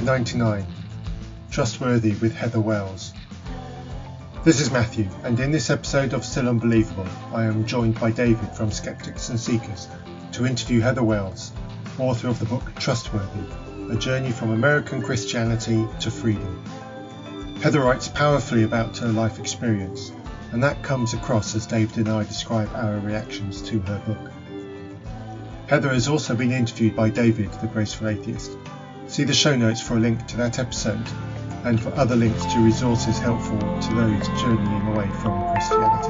99, Trustworthy with Heather Wells. This is Matthew, and in this episode of Still Unbelievable, I am joined by David from Skeptics and Seekers to interview Heather Wells, author of the book Trustworthy, a journey from American Christianity to freedom. Heather writes powerfully about her life experience, and that comes across as David and I describe our reactions to her book. Heather has also been interviewed by David, the Graceful Atheist. See the show notes for a link to that episode and for other links to resources helpful to those journeying away from Christianity.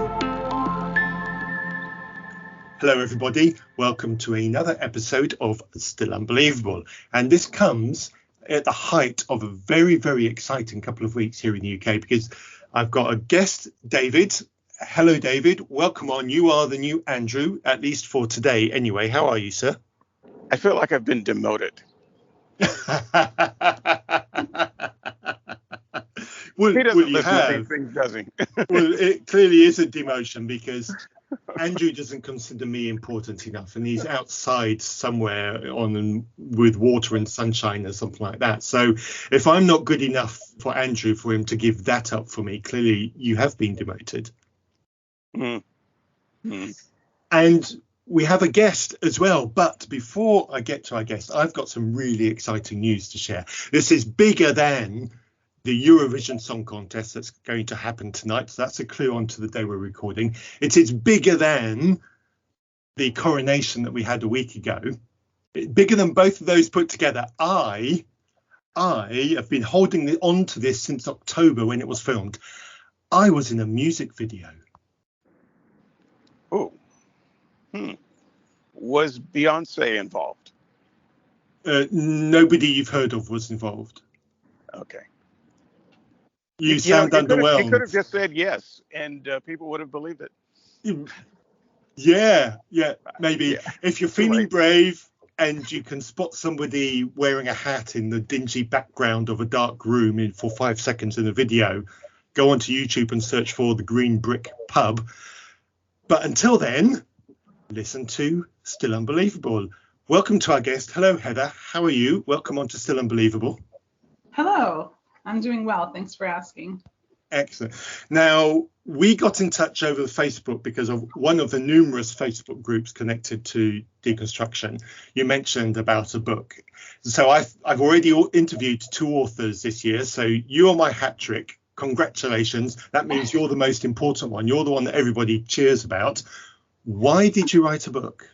Hello everybody, welcome to another episode of Still Unbelievable. And this comes at the height of a very, very exciting couple of weeks here in the UK because I've got a guest, David. Hello, David. Welcome on. You are the new Andrew, at least for today anyway. How are you, sir? I feel like I've been demoted. Well, he doesn't listen have. to these things, does he? Well, it clearly is a demotion because Andrew doesn't consider me important enough, and he's outside somewhere with water and sunshine or something like that. So if I'm not good enough for Andrew for him to give that up for me, clearly you have been demoted. And we have a guest as well. But before I get to our guest, I've got some really exciting news to share. This is bigger than the Eurovision Song Contest that's going to happen tonight. So that's a clue onto the day we're recording. It is bigger than the coronation that we had a week ago. Bigger than both of those put together. I have been holding on to this since October when it was filmed. I was in a music video. Oh. Was Beyonce involved? Nobody you've heard of was involved. Okay. You sound underwhelmed. He could have just said yes, and people would have believed it. Yeah, maybe. Yeah. If you're feeling brave and you can spot somebody wearing a hat in the dingy background of a dark room for 5 seconds in a video, go onto YouTube and search for the Green Brick Pub. But until then, listen to Still Unbelievable. Welcome to our guest. Hello, Heather. How are you? Welcome on to Still Unbelievable. Hello. I'm doing well. Thanks for asking. Excellent. Now, we got in touch over Facebook because of one of the numerous Facebook groups connected to deconstruction. You mentioned about a book. So I've already interviewed 2 authors this year. So you are my hat trick. Congratulations. That means you're the most important one. You're the one that everybody cheers about. Why did you write a book?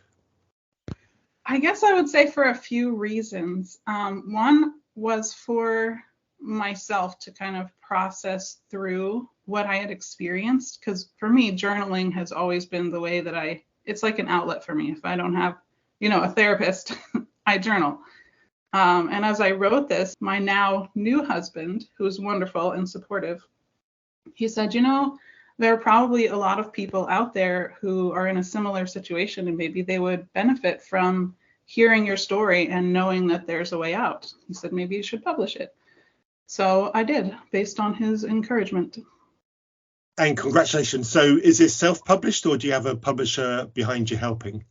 I guess I would say for a few reasons. One was for myself to kind of process through what I had experienced, because for me, journaling has always been the way that it's like an outlet for me. If I don't have, a therapist, I journal. And as I wrote this, my now new husband, who is wonderful and supportive, he said, there are probably a lot of people out there who are in a similar situation, and maybe they would benefit from hearing your story and knowing that there's a way out. He said, maybe you should publish it. So I did, based on his encouragement. And congratulations. So is this self-published, or do you have a publisher behind you helping?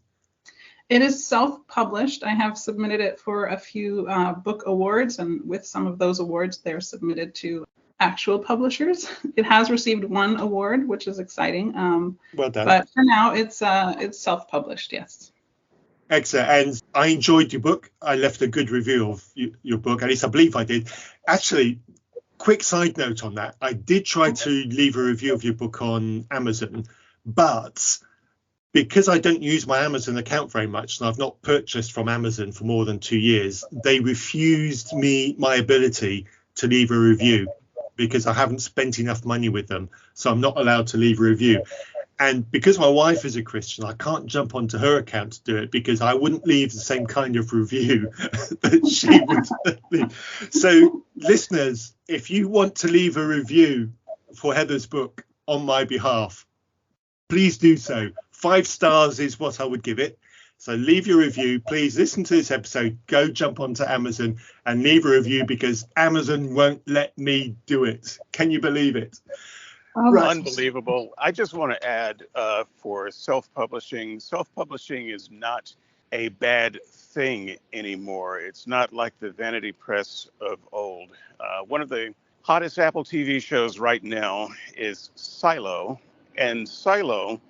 It is self-published. I have submitted it for a few book awards, and with some of those awards, they're submitted to actual publishers. It has received 1 award, which is exciting. Well done. But for now, it's self-published, yes. Excellent. And I enjoyed your book. I left a good review of your book. At least I believe I did. Actually, quick side note on that. I did try to leave a review of your book on Amazon, but because I don't use my Amazon account very much, and I've not purchased from Amazon for more than 2 years, they refused me my ability to leave a review because I haven't spent enough money with them. So I'm not allowed to leave a review. And because my wife is a Christian, I can't jump onto her account to do it because I wouldn't leave the same kind of review that she would leave. So listeners, if you want to leave a review for Heather's book on my behalf, please do so. 5 stars is what I would give it. So leave your review. Please listen to this episode. Go jump onto Amazon and leave a review because Amazon won't let me do it. Can you believe it? Right. Unbelievable. I just want to add for self-publishing is not a bad thing anymore. It's not like the vanity press of old. One of the hottest Apple TV shows right now is Silo, and Silo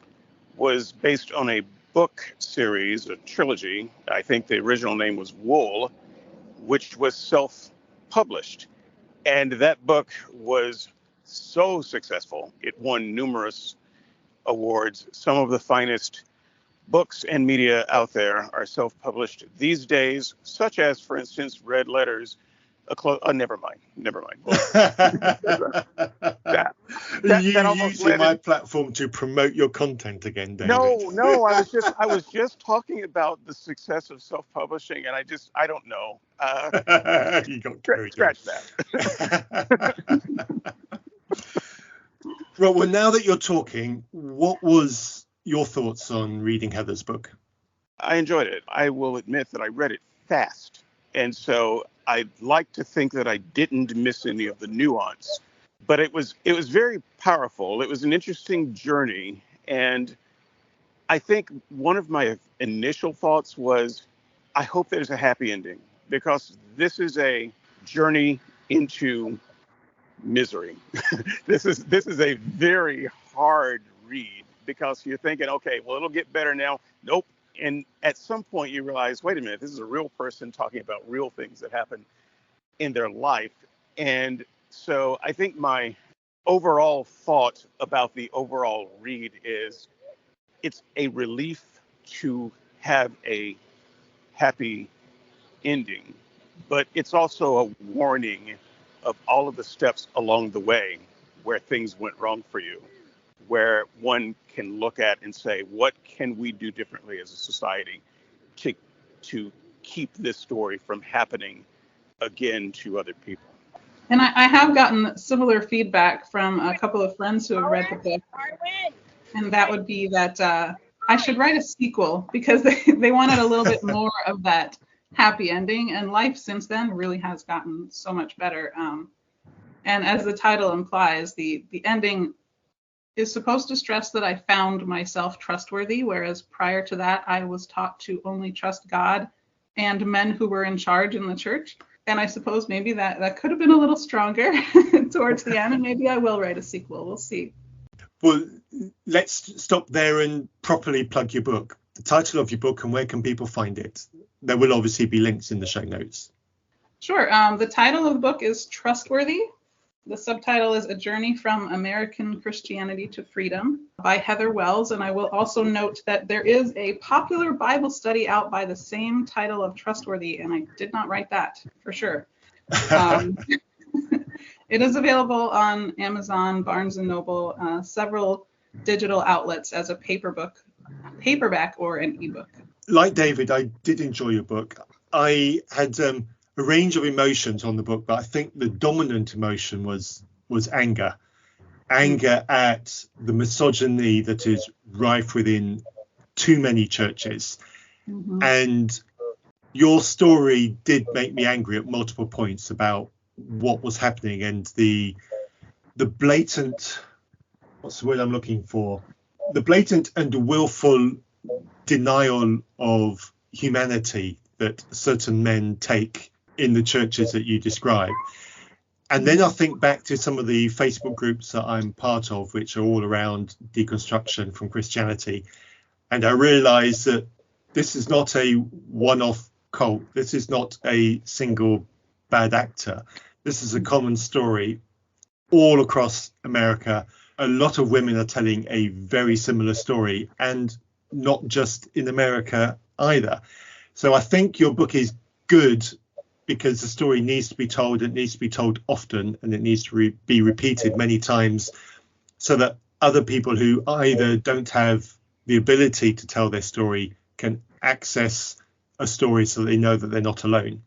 was based on a book series, a trilogy. I think the original name was Wool, which was self-published. And that book was so successful. It won numerous awards. Some of the finest books and media out there are self-published these days, such as, for instance, Red Letters. Never mind. That almost using my platform to promote your content again, David. No. I was just talking about the success of self-publishing, and I don't know. You got carried scratch that. Well, now that you're talking, what was your thoughts on reading Heather's book? I enjoyed it. I will admit that I read it fast, and so I'd like to think that I didn't miss any of the nuance. But it was very powerful. It was an interesting journey, and I think one of my initial thoughts was, I hope there's a happy ending, because this is a journey into misery. This is a very hard read, because you're thinking, okay, well, it'll get better now. Nope. And at some point you realize, wait a minute, this is a real person talking about real things that happen in their life. And so I think my overall thought about the overall read is it's a relief to have a happy ending, but it's also a warning of all of the steps along the way where things went wrong for you, where one can look at and say, what can we do differently as a society to keep this story from happening again to other people? And I have gotten similar feedback from a couple of friends who have read the book. And that would be that I should write a sequel, because they wanted a little bit more of that happy ending. And life since then really has gotten so much better. And as the title implies, the ending is supposed to stress that I found myself trustworthy, whereas prior to that, I was taught to only trust God and men who were in charge in the church. And I suppose maybe that could have been a little stronger towards the end, and maybe I will write a sequel. We'll see. Well, let's stop there and properly plug your book. The title of your book and where can people find it? There will obviously be links in the show notes. Sure. The title of the book is Trustworthy. The subtitle is A Journey from American Christianity to Freedom by Heather Wells. And I will also note that there is a popular Bible study out by the same title of Trustworthy, and I did not write that for sure. It is available on Amazon, Barnes & Noble, several digital outlets as a paperback or an ebook. Like David, I did enjoy your book. I had a range of emotions on the book, but I think the dominant emotion was anger at the misogyny that is rife within too many churches. Mm-hmm. And your story did make me angry at multiple points about what was happening, and the blatant, what's the word I'm looking for? The blatant and willful denial of humanity that certain men take in the churches that you describe. And then I think back to some of the Facebook groups that I'm part of, which are all around deconstruction from Christianity. And I realize that this is not a one-off cult. This is not a single bad actor. This is a common story all across America. A lot of women are telling a very similar story, and not just in America either. So I think your book is good because the story needs to be told. It needs to be told often, and it needs to be repeated many times so that other people who either don't have the ability to tell their story can access a story so they know that they're not alone.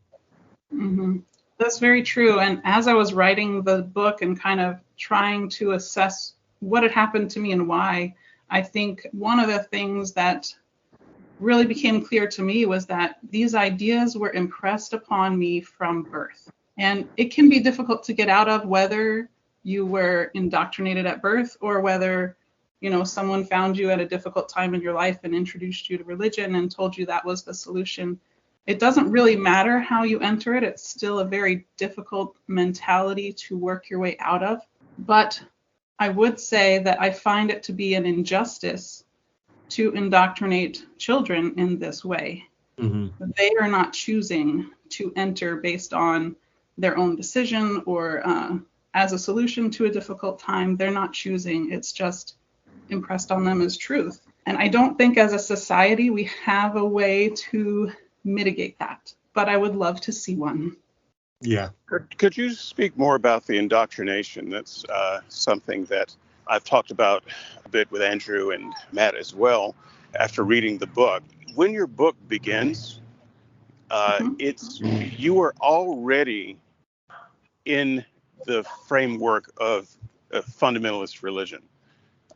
Mm-hmm. That's very true. And as I was writing the book and kind of trying to assess what had happened to me and why, I think one of the things that really became clear to me was that these ideas were impressed upon me from birth. And it can be difficult to get out of, whether you were indoctrinated at birth or whether someone found you at a difficult time in your life and introduced you to religion and told you that was the solution. It doesn't really matter how you enter it. It's still a very difficult mentality to work your way out of. But I would say that I find it to be an injustice to indoctrinate children in this way. Mm-hmm. They are not choosing to enter based on their own decision or as a solution to a difficult time. They're not choosing. It's just impressed on them as truth. And I don't think as a society we have a way to mitigate that, but I would love to see one. Yeah. Could you speak more about the indoctrination? That's something that I've talked about a bit with Andrew and Matt as well after reading the book. When your book begins, it's you are already in the framework of a fundamentalist religion.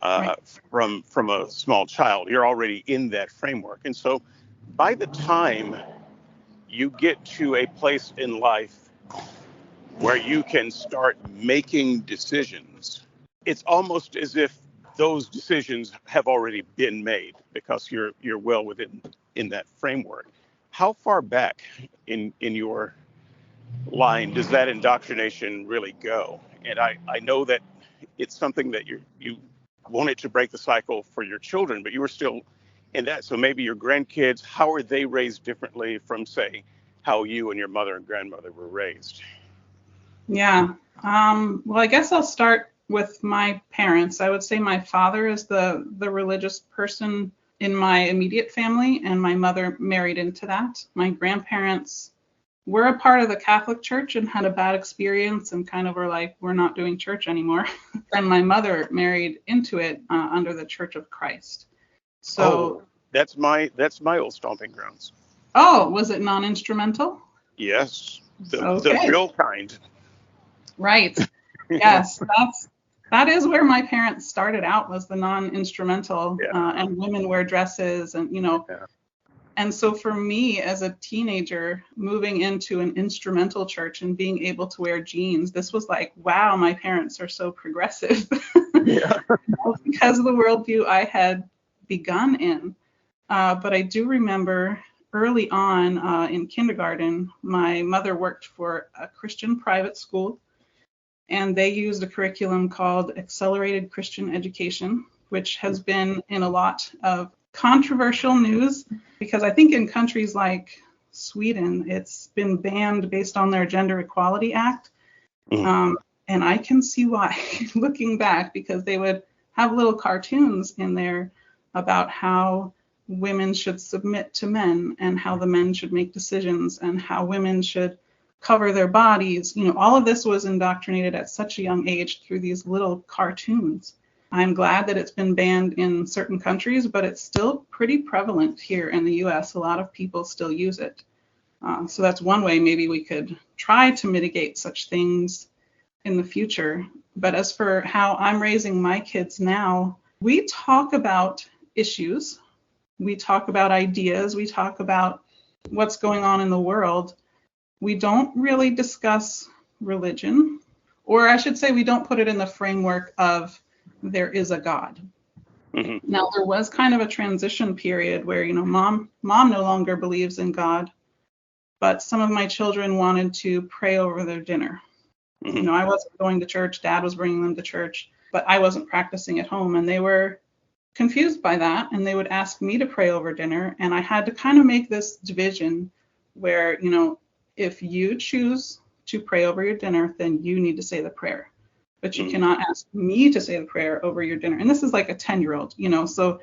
Right. From a small child, you're already in that framework. And so by the time you get to a place in life where you can start making decisions, it's almost as if those decisions have already been made because you're well within in that framework. How far back in your line does that indoctrination really go? And I know that it's something that you wanted to break the cycle for your children, but you were still in that. So maybe your grandkids, how are they raised differently from, say, how you and your mother and grandmother were raised? Yeah. Well, I guess I'll start with my parents. I would say my father is the religious person in my immediate family, and my mother married into that. My grandparents were a part of the Catholic Church and had a bad experience and kind of were like, we're not doing church anymore. And my mother married into it under the Church of Christ. So that's my old stomping grounds. Oh, was it non-instrumental? Yes, the real kind. Right. Yes, that is where my parents started out, was the non-instrumental, and women wear dresses and Yeah. And so for me as a teenager, moving into an instrumental church and being able to wear jeans, this was like, wow, my parents are so progressive. Yeah. Because of the worldview I had begun in. But I do remember early on in kindergarten, my mother worked for a Christian private school, and they used a curriculum called Accelerated Christian Education, which has been in a lot of controversial news, because I think in countries like Sweden, it's been banned based on their Gender Equality Act. And I can see why, looking back, because they would have little cartoons in there about how women should submit to men and how the men should make decisions and how women should cover their bodies. All of this was indoctrinated at such a young age through these little cartoons. I'm glad that it's been banned in certain countries, but it's still pretty prevalent here in the US. A lot of people still use it. So that's one way maybe we could try to mitigate such things in the future. But as for how I'm raising my kids now, we talk about issues. We talk about ideas. We talk about what's going on in the world. We don't really discuss religion, or I should say we don't put it in the framework of there is a God. Mm-hmm. Now, there was kind of a transition period where, mom no longer believes in God, but some of my children wanted to pray over their dinner. Mm-hmm. I wasn't going to church. Dad was bringing them to church, but I wasn't practicing at home, and they were confused by that, and they would ask me to pray over dinner, and I had to kind of make this division where, if you choose to pray over your dinner, then you need to say the prayer. But you cannot ask me to say the prayer over your dinner. And this is like a 10-year-old, so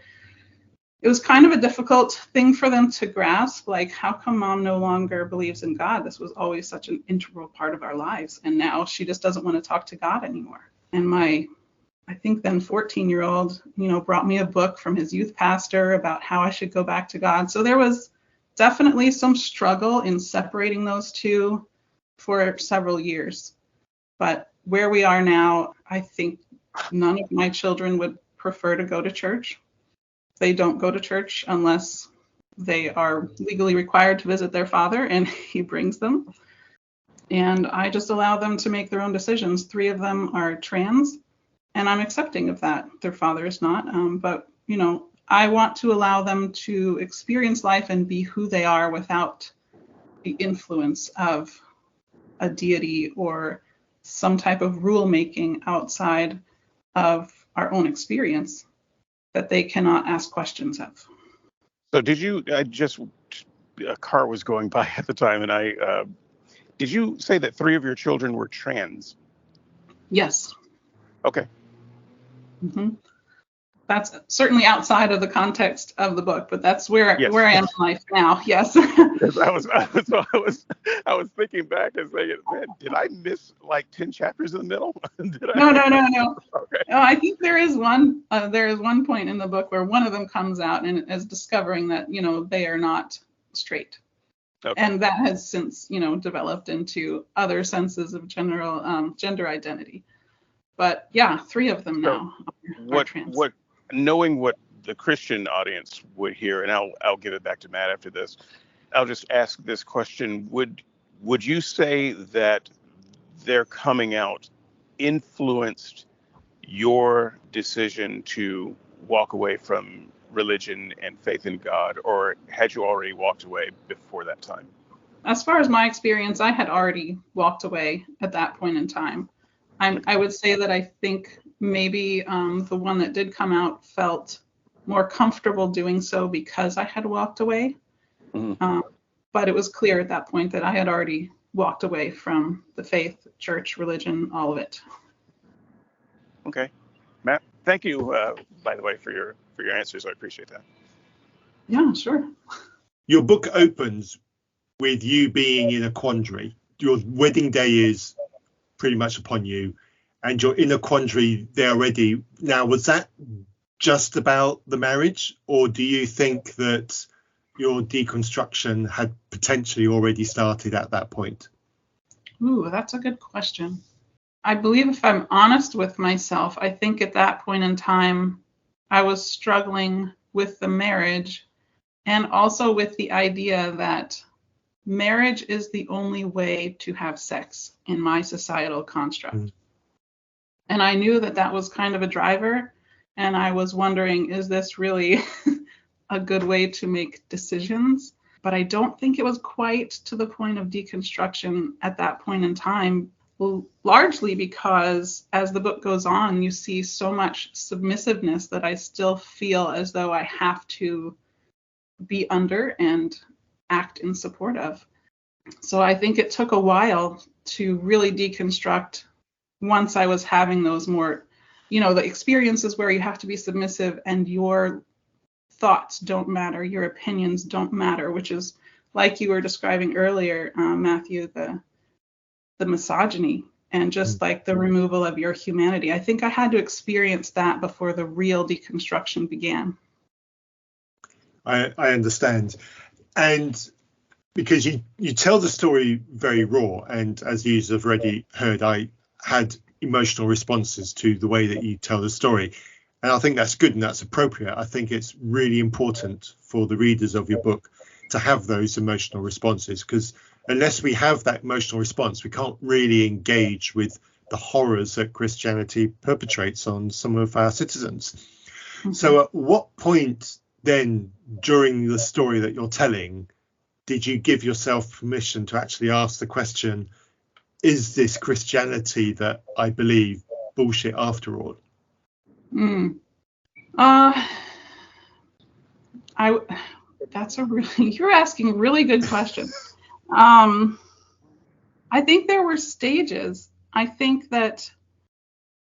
it was kind of a difficult thing for them to grasp. Like, how come mom no longer believes in God? This was always such an integral part of our lives. And now she just doesn't want to talk to God anymore. And my, I think then 14-year-old, brought me a book from his youth pastor about how I should go back to God. So there was definitely some struggle in separating those two for several years. But where we are now, I think none of my children would prefer to go to church. They don't go to church unless they are legally required to visit their father and he brings them. And I just allow them to make their own decisions. 3 of them are trans, and I'm accepting of that. Their father is not, but I want to allow them to experience life and be who they are without the influence of a deity or some type of rule making outside of our own experience that they cannot ask questions of. So a car was going by at the time, and did you say that 3 of your children were trans? Yes. Okay. Mm-hmm. That's certainly outside of the context of the book, but that's where I am in life now. Yes. Yes, I was thinking back and saying, man, did I miss like 10 chapters in the middle? No. Okay. I think there is one point in the book where one of them comes out and is discovering that they are not straight. Okay. And that has since developed into other senses of general gender identity. But yeah, 3 of them now are trans. Knowing what the Christian audience would hear, and I'll give it back to Matt after this. I'll just ask this question: Would you say that their coming out influenced your decision to walk away from religion and faith in God, or had you already walked away before that time? As far as my experience, I had already walked away at that point in time. I would say that I think maybe the one that did come out felt more comfortable doing so because I had walked away. Mm-hmm. But it was clear at that point that I had already walked away from the faith, church, religion, all of it. Okay. Matt, thank you, by the way, for your answers. I appreciate that. Yeah, sure. Your book opens with you being in a quandary. Your wedding day is pretty much upon you, and you're in a quandary there already. Now, was that just about the marriage, or do you think that your deconstruction had potentially already started at that point? Ooh, that's a good question. I believe if I'm honest with myself, I think at that point in time, I was struggling with the marriage and also with the idea that marriage is the only way to have sex in my societal construct. Mm. And I knew that was kind of a driver. And I was wondering, is this really a good way to make decisions? But I don't think it was quite to the point of deconstruction at that point in time, largely because as the book goes on, you see so much submissiveness that I still feel as though I have to be under and act in support of. So I think it took a while to really deconstruct once I was having those more, the experiences where you have to be submissive and your thoughts don't matter, your opinions don't matter, which is like you were describing earlier, Matthew, the misogyny and just like the removal of your humanity. I think I had to experience that before the real deconstruction began. I understand. And because you tell the story very raw, and as you have already heard, I had emotional responses to the way that you tell the story. And I think that's good and that's appropriate. I think it's really important for the readers of your book to have those emotional responses, because unless we have that emotional response, we can't really engage with the horrors that Christianity perpetrates on some of our citizens. Mm-hmm. So at what point then during the story that you're telling did you give yourself permission to actually ask the question, is this Christianity that I believe bullshit after all? You're asking really good questions. I think there were stages. I think that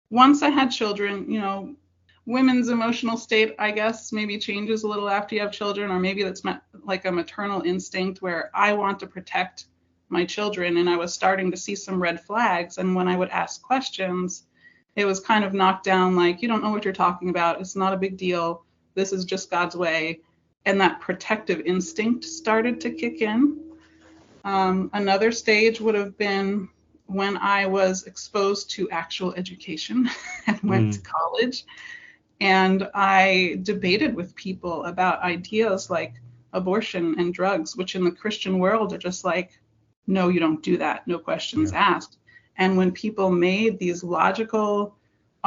once I had children, women's emotional state, I guess, maybe changes a little after you have children, or maybe that's like a maternal instinct where I want to protect my children, and I was starting to see some red flags. And when I would ask questions, it was kind of knocked down like, you don't know what you're talking about. It's not a big deal. This is just God's way. And that protective instinct started to kick in. Another stage would have been when I was exposed to actual education and went to college. And I debated with people about ideas like abortion and drugs, which in the Christian world are just like, no, you don't do that. No questions asked. And when people made these logical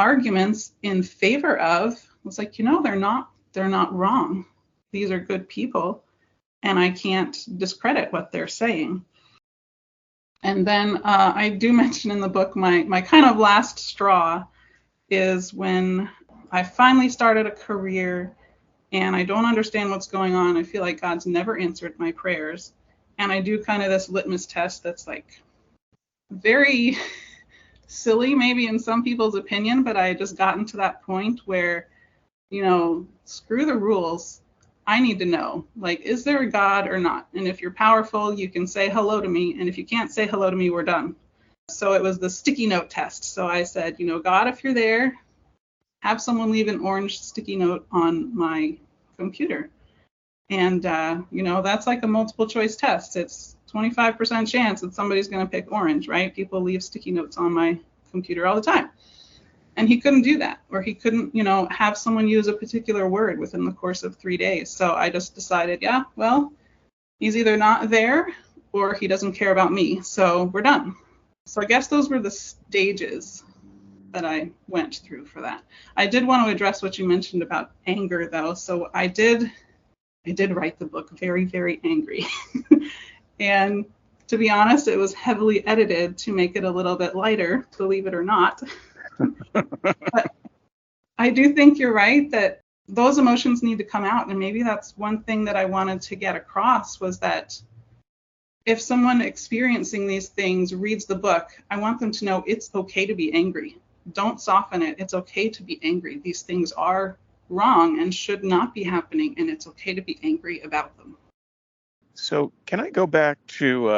arguments in favor of, was like, they're not wrong. These are good people, and I can't discredit what they're saying. And then I do mention in the book my kind of last straw is when I finally started a career and I don't understand what's going on. I feel like God's never answered my prayers. And I do kind of this litmus test that's like very silly, maybe in some people's opinion, but I just gotten to that point where, screw the rules. I need to know, like, is there a God or not? And if you're powerful, you can say hello to me. And if you can't say hello to me, we're done. So it was the sticky note test. So I said, God, if you're there, have someone leave an orange sticky note on my computer. And, that's like a multiple choice test. It's 25% chance that somebody's going to pick orange, right? People leave sticky notes on my computer all the time. And he couldn't do that, or he couldn't, have someone use a particular word within the course of 3 days. So I just decided, he's either not there or he doesn't care about me. So we're done. So I guess those were the stages that I went through for that. I did want to address what you mentioned about anger, though. So I did write the book very, very angry. And to be honest, it was heavily edited to make it a little bit lighter, believe it or not. But I do think you're right that those emotions need to come out. And maybe that's one thing that I wanted to get across, was that if someone experiencing these things reads the book, I want them to know it's okay to be angry. Don't soften it. It's okay to be angry. These things are wrong and should not be happening, and it's okay to be angry about them. So can I go back to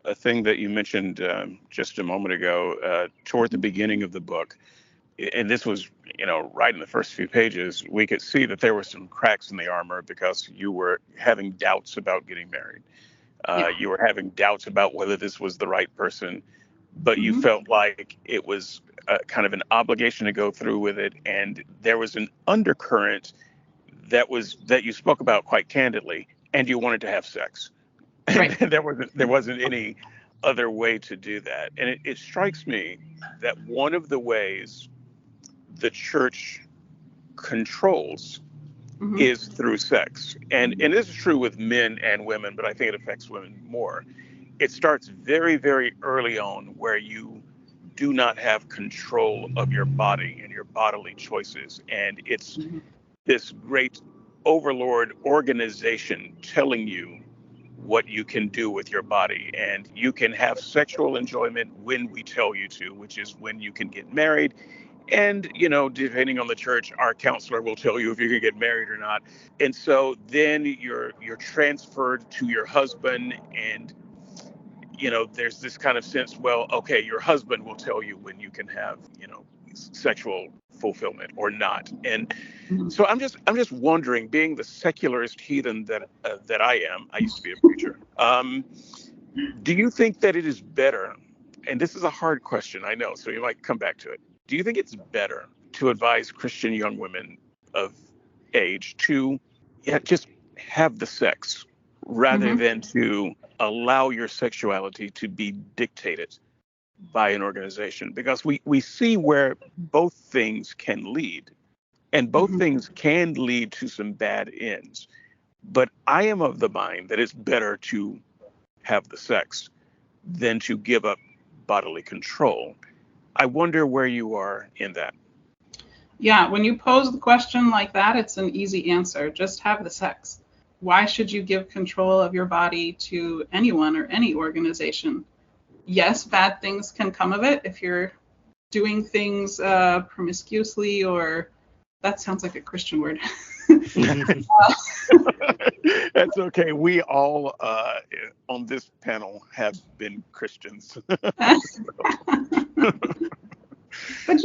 a thing that you mentioned just a moment ago, toward the beginning of the book? And this was, right in the first few pages, we could see that there were some cracks in the armor because you were having doubts about getting married. You were having doubts about whether this was the right person, but you felt like it was kind of an obligation to go through with it. And there was an undercurrent that you spoke about quite candidly, and you wanted to have sex. Right. there wasn't any other way to do that. And it strikes me that one of the ways the church controls is through sex. And this is true with men and women, but I think it affects women more. It starts very, very early on, where you do not have control of your body and your bodily choices. And it's this great overlord organization telling you what you can do with your body. And you can have sexual enjoyment when we tell you to, which is when you can get married. And, depending on the church, our counselor will tell you if you can get married or not. And so then you're transferred to your husband, and, there's this kind of sense, well, okay, your husband will tell you when you can have, sexual fulfillment or not. And so I'm just wondering, being the secularist heathen that I am, I used to be a preacher. Do you think that it is better? And this is a hard question, I know, so you might come back to it. Do you think it's better to advise Christian young women of age to just have the sex rather than to allow your sexuality to be dictated by an organization? Because we see where both things can lead, and both things can lead to some bad ends. But I am of the mind that it's better to have the sex than to give up bodily control. I wonder where you are in that. Yeah, when you pose the question like that, it's an easy answer. Just have the sex. Why should you give control of your body to anyone or any organization? Yes, bad things can come of it if you're doing things promiscuously, or that sounds like a Christian word. That's okay. We all on this panel have been Christians. But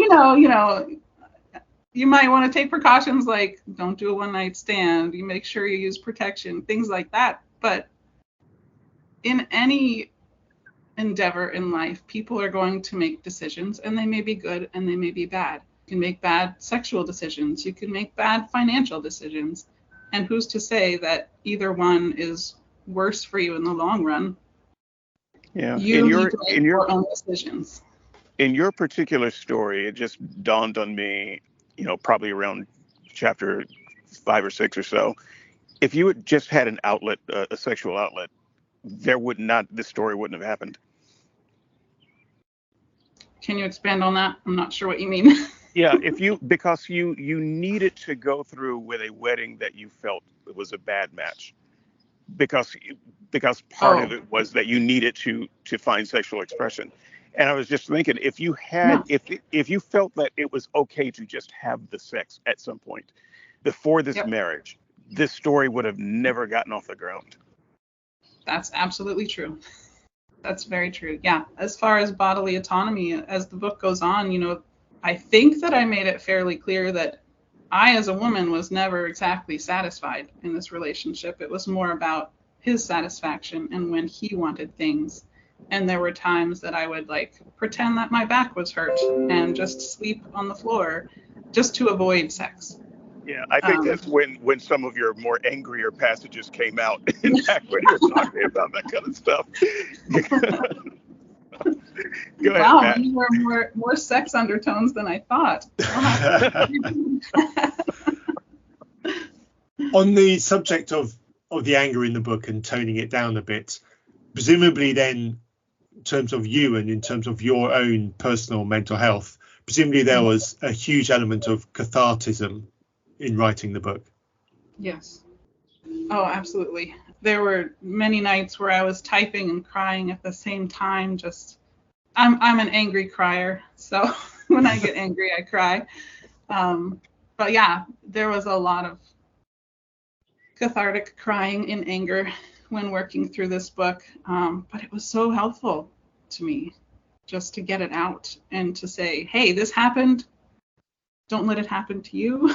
you might want to take precautions, like don't do a one-night stand. You make sure you use protection, things like that. But in any endeavor in life, people are going to make decisions, and they may be good and they may be bad. You can make bad sexual decisions. You can make bad financial decisions. And who's to say that either one is worse for you in the long run? Yeah. You need to make your own decisions. in your particular story, it just dawned on me, probably around chapter 5 or 6 or so. If you had just had an outlet, a sexual outlet, this story wouldn't have happened. Can you expand on that? I'm not sure what you mean. Yeah, because you needed to go through with a wedding that you felt was a bad match, because part of it was that you needed to find sexual expression. And I was just thinking, if you felt that it was okay to just have the sex at some point before this marriage, this story would have never gotten off the ground. That's absolutely true. That's very true. Yeah. As far as bodily autonomy, as the book goes on, I think that I made it fairly clear that I, as a woman, was never exactly satisfied in this relationship. It was more about his satisfaction and when he wanted things. And there were times that I would pretend that my back was hurt and just sleep on the floor just to avoid sex. Yeah, I think that's when some of your more angrier passages came out, back when you were talking about that kind of stuff. Go ahead, wow, Matt. you were more sex undertones than I thought. On the subject of the anger in the book and toning it down a bit, presumably then, in terms of you and in terms of your own personal mental health, presumably there was a huge element of cathartism in writing the book. Yes. Oh, absolutely. There were many nights where I was typing and crying at the same time. I'm an angry crier, so when I get angry, I cry. But yeah, there was a lot of cathartic crying in anger when working through this book. But it was so helpful to me just to get it out and to say, hey, this happened. Don't let it happen to you.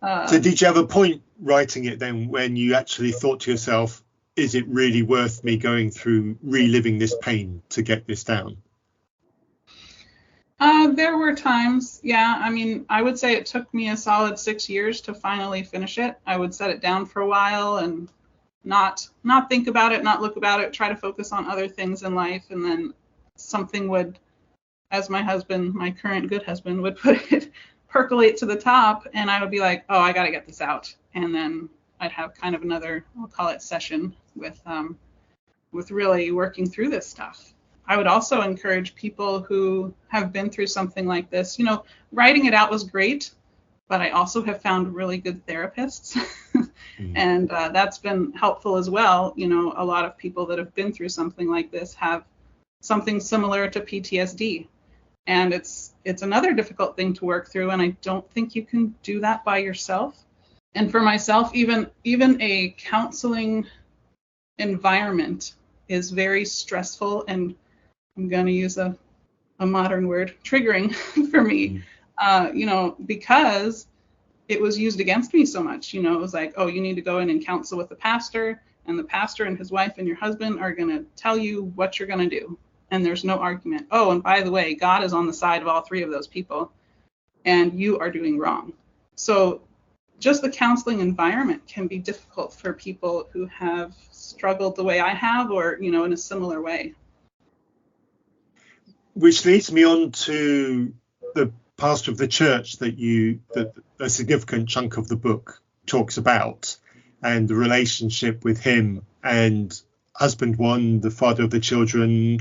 So did you have a point writing it then when you actually thought to yourself, is it really worth me going through reliving this pain to get this down? There were times, yeah. I mean, I would say it took me a solid 6 years to finally finish it. I would set it down for a while and not think about it, not look about it, try to focus on other things in life. And then something would, as my current good husband would put it, percolate to the top, and I would be like, oh, I got to get this out. And then I'd have kind of another, I'll call it session with really working through this stuff. I would also encourage people who have been through something like this, writing it out was great, but I also have found really good therapists. And that's been helpful as well. A lot of people that have been through something like this have something similar to PTSD. And it's another difficult thing to work through, and I don't think you can do that by yourself. And for myself, even a counseling environment is very stressful, and I'm going to use a modern word, triggering for me, because it was used against me so much. It was like, oh, you need to go in and counsel with the pastor, and the pastor and his wife and your husband are going to tell you what you're going to do. And there's no argument. Oh, and by the way, God is on the side of all three of those people, and you are doing wrong. So just the counseling environment can be difficult for people who have struggled the way I have, or, in a similar way. Which leads me on to the pastor of the church that a significant chunk of the book talks about, and the relationship with him and husband one, the father of the children.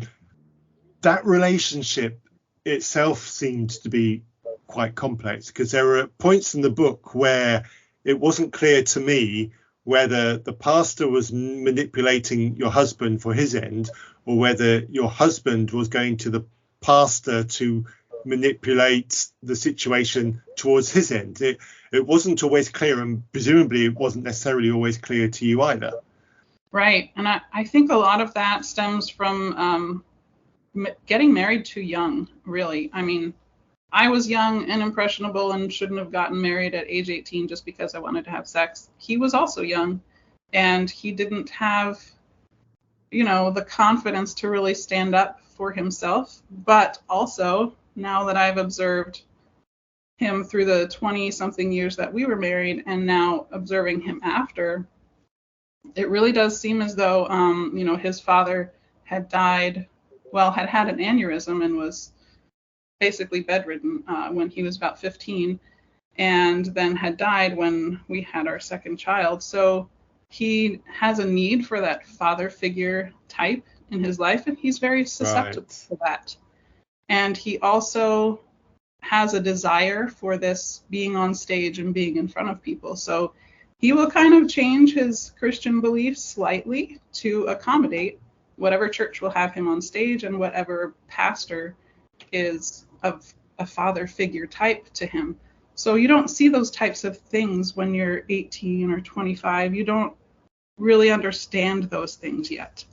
That relationship itself seemed to be quite complex, because there were points in the book where it wasn't clear to me whether the pastor was manipulating your husband for his end, or whether your husband was going to the pastor to manipulate the situation towards his end. It wasn't always clear, and presumably it wasn't necessarily always clear to you either. Right. And I think a lot of that stems from getting married too young, really. I mean, I was young and impressionable and shouldn't have gotten married at age 18 just because I wanted to have sex. He was also young, and he didn't have, the confidence to really stand up for himself. But also, now that I've observed him through the 20-something years that we were married, and now observing him after, it really does seem as though, his father had died had had an aneurysm and was basically bedridden when he was about 15, and then had died when we had our second child. So he has a need for that father figure type in his life, and he's very susceptible to that. And he also has a desire for this being on stage and being in front of people. So he will kind of change his Christian beliefs slightly to accommodate whatever church will have him on stage and whatever pastor is of a father figure type to him. So you don't see those types of things when you're 18 or 25. You don't really understand those things yet.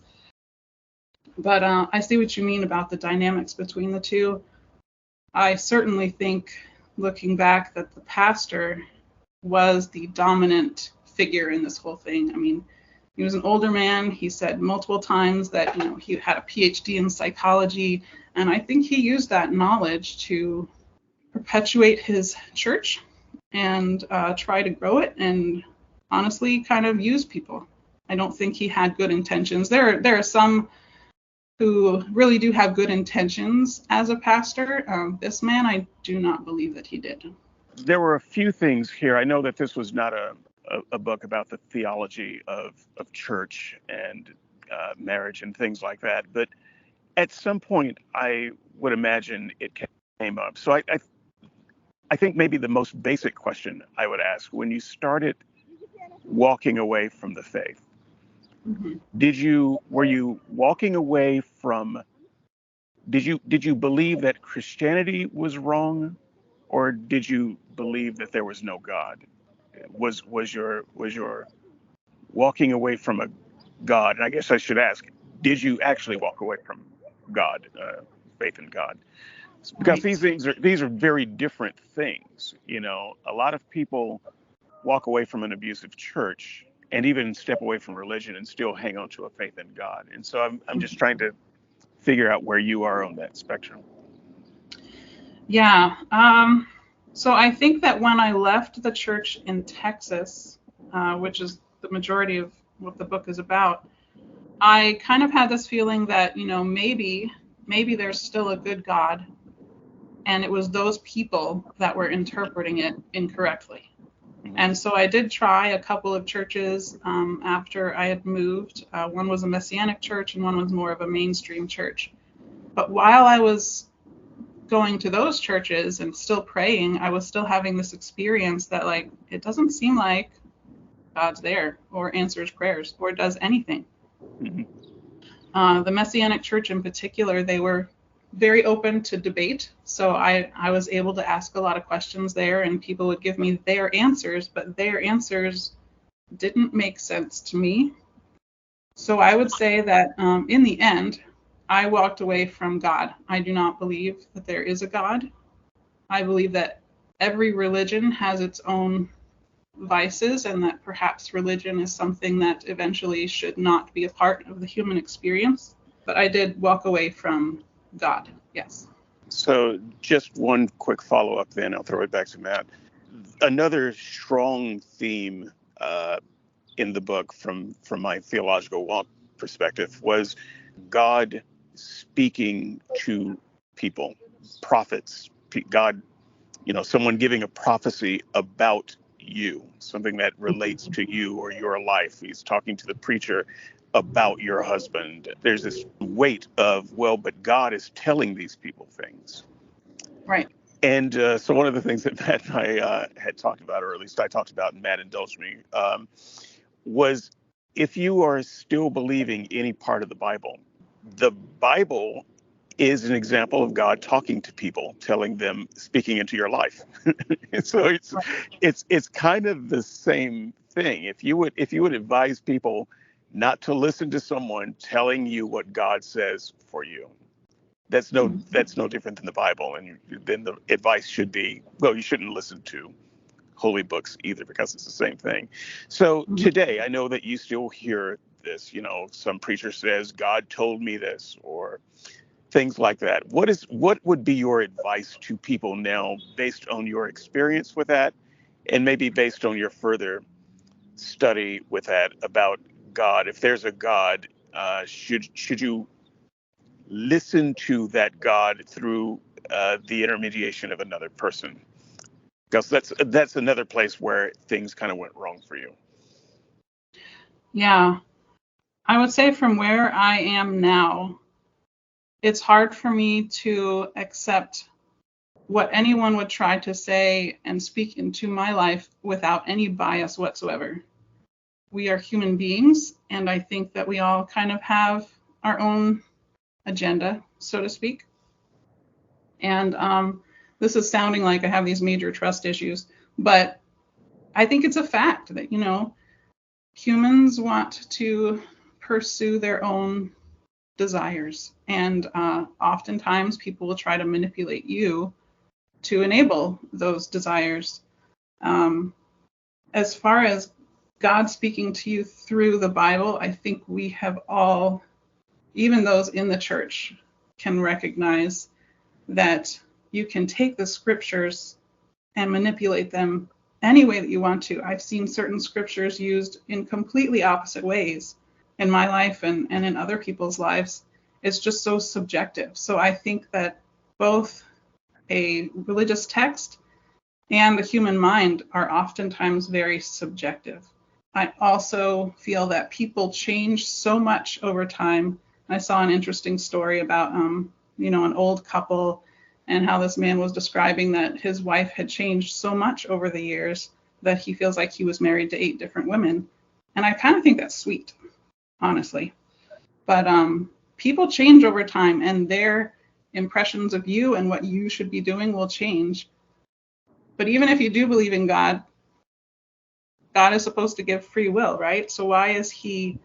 But I see what you mean about the dynamics between the two. I certainly think, looking back, that the pastor was the dominant figure in this whole thing. I mean, he was an older man. He said multiple times that, he had a PhD in psychology, and I think he used that knowledge to perpetuate his church and try to grow it and honestly kind of use people. I don't think he had good intentions. There are some who really do have good intentions as a pastor. This man, I do not believe that he did. There were a few things here. I know that this was not a book about the theology of church and marriage and things like that, but at some point I would imagine it came up. So I think maybe the most basic question I would ask, when you started walking away from the faith, were you walking away from, did you believe that Christianity was wrong, or did you believe that there was no God? Was your walking away from a God? And I guess I should ask, did you actually walk away from God, faith in God? Because these are very different things. A lot of people walk away from an abusive church and even step away from religion and still hang on to a faith in God. And so I'm just trying to figure out where you are on that spectrum. Yeah. So I think that when I left the church in Texas, which is the majority of what the book is about, I kind of had this feeling that, maybe there's still a good God, and it was those people that were interpreting it incorrectly. And so I did try a couple of churches after I had moved. One was a Messianic church and one was more of a mainstream church. But while I was going to those churches and still praying, I was still having this experience that, like, it doesn't seem like God's there or answers prayers or does anything. The Messianic church in particular, they were very open to debate. So I was able to ask a lot of questions there, and people would give me their answers, but their answers didn't make sense to me. So I would say that in the end, I walked away from God. I do not believe that there is a God. I believe that every religion has its own vices, and that perhaps religion is something that eventually should not be a part of the human experience. But I did walk away from God, yes. So just one quick follow-up, then I'll throw it back to Matt. Another strong theme in the book from my theological walk perspective was God speaking to people, prophets, God, someone giving a prophecy about you, something that relates to you or your life. He's talking to the preacher about your husband. There's this weight of, but God is telling these people things. Right. And so one of the things that Matt and I had talked about, or at least I talked about, and Matt indulged me, was if you are still believing any part of the Bible is an example of God talking to people, telling them, speaking into your life. So it's kind of the same thing. If you would advise people not to listen to someone telling you what God says for you, that's no different than the Bible. And then the advice should be, you shouldn't listen to holy books either, because it's the same thing. So today, I know that you still hear this, some preacher says, God told me this, or things like that. What would be your advice to people now, based on your experience with that, and maybe based on your further study with that about God? If there's a God, should you listen to that God through the intermediation of another person. Because that's another place where things kind of went wrong for you. Yeah. I would say from where I am now, it's hard for me to accept what anyone would try to say and speak into my life without any bias whatsoever. We are human beings, and I think that we all kind of have our own agenda, so to speak. And this is sounding like I have these major trust issues, but I think it's a fact that, humans want to pursue their own desires. And oftentimes people will try to manipulate you to enable those desires. As far as God speaking to you through the Bible, I think we have all, even those in the church, can recognize that you can take the scriptures and manipulate them any way that you want to. I've seen certain scriptures used in completely opposite ways in my life and in other people's lives. It's just so subjective. So I think that both a religious text and the human mind are oftentimes very subjective. I also feel that people change so much over time. I saw an interesting story about, an old couple, and how this man was describing that his wife had changed so much over the years that he feels like he was married to 8 different women. And I kind of think that's sweet, honestly. But people change over time, and their impressions of you and what you should be doing will change. But even if you do believe in God, God is supposed to give free will, right? So why is he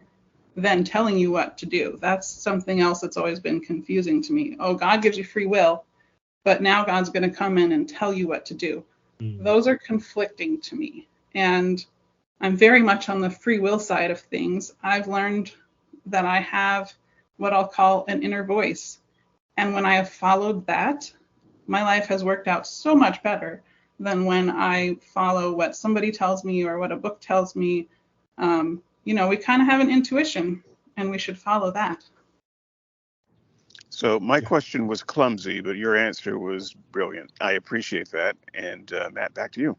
then telling you what to do? That's something else that's always been confusing to me. Oh, God gives you free will, but now God's going to come in and tell you what to do. Those are conflicting to me. And I'm very much on the free will side of things. I've learned that I have what I'll call an inner voice. And when I have followed that, my life has worked out so much better than when I follow what somebody tells me or what a book tells me. We kind of have an intuition, and we should follow that. So my question was clumsy, but your answer was brilliant. I appreciate that. And Matt, back to you.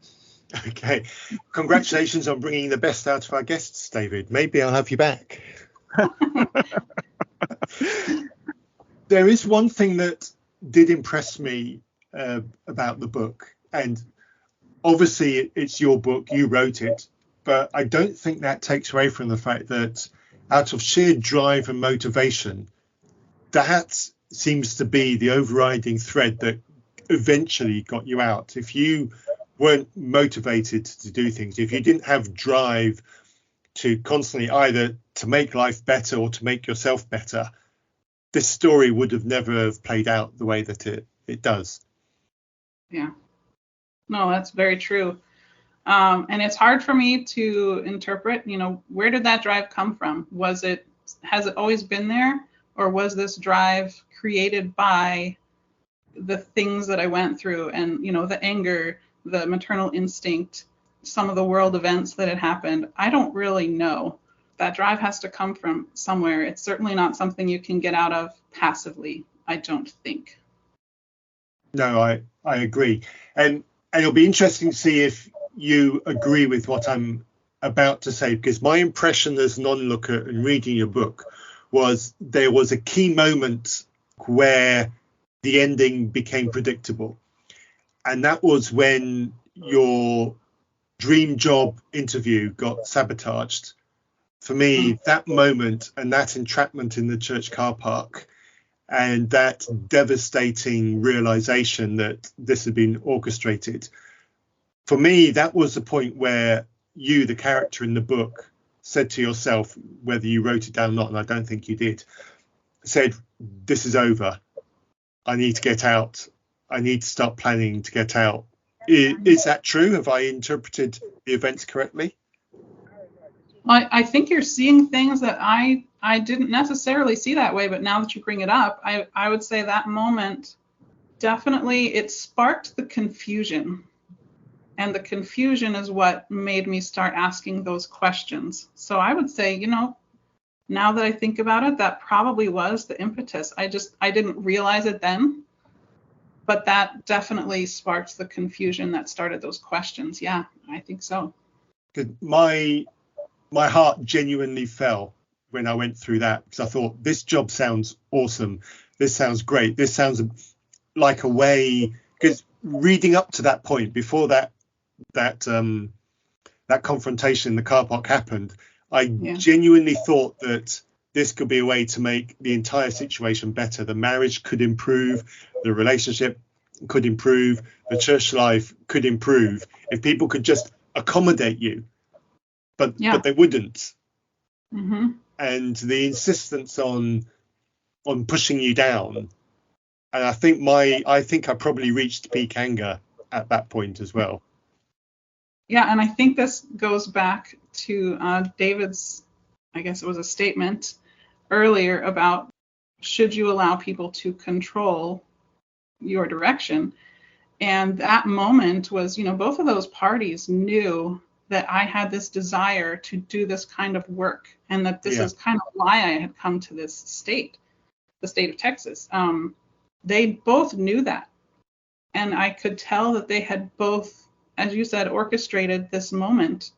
Okay. Congratulations on bringing the best out of our guests, David. Maybe I'll have you back. There is one thing that did impress me about the book, and obviously it's your book, you wrote it, but I don't think that takes away from the fact that out of sheer drive and motivation, that seems to be the overriding thread that eventually got you out. If you weren't motivated to do things, if you didn't have drive to constantly either to make life better or to make yourself better, this story would have never have played out the way that it does. Yeah. No, that's very true. And it's hard for me to interpret, where did that drive come from? Has it always been there? Or was this drive created by the things that I went through and, the anger, the maternal instinct, some of the world events that had happened? I don't really know. That drive has to come from somewhere. It's certainly not something you can get out of passively, I don't think. No, I agree. And it'll be interesting to see if you agree with what I'm about to say, because my impression as an onlooker and reading your book was there was a key moment where the ending became predictable. And that was when your dream job interview got sabotaged. For me, that moment and that entrapment in the church car park and that devastating realization that this had been orchestrated, for me, that was the point where you, the character in the book, said to yourself, whether you wrote it down or not, and I don't think you did, said, this is over. I need to get out. I need to start planning to get out. Is that true? Have I interpreted the events correctly? I think you're seeing things that I didn't necessarily see that way, but now that you bring it up, I would say that moment, definitely it sparked the confusion. And the confusion is what made me start asking those questions. So I would say, Now that I think about it, that probably was the impetus. I didn't realize it then, but that definitely sparked the confusion that started those questions. Yeah, I think so. Because my heart genuinely fell when I went through that, because I thought, this job sounds awesome. This sounds great. This sounds like a way, because reading up to that point, before that confrontation in the car park happened, I genuinely thought that this could be a way to make the entire situation better. The marriage could improve, the relationship could improve, the church life could improve if people could just accommodate you, but they wouldn't. Mm-hmm. And the insistence on pushing you down, and I think I probably reached peak anger at that point as well. Yeah, and I think this goes back to David's, I guess it was a statement earlier about, should you allow people to control your direction? And that moment was, both of those parties knew that I had this desire to do this kind of work, and that this is kind of why I had come to this state, the state of Texas. They both knew that. And I could tell that they had both, as you said, orchestrated this moment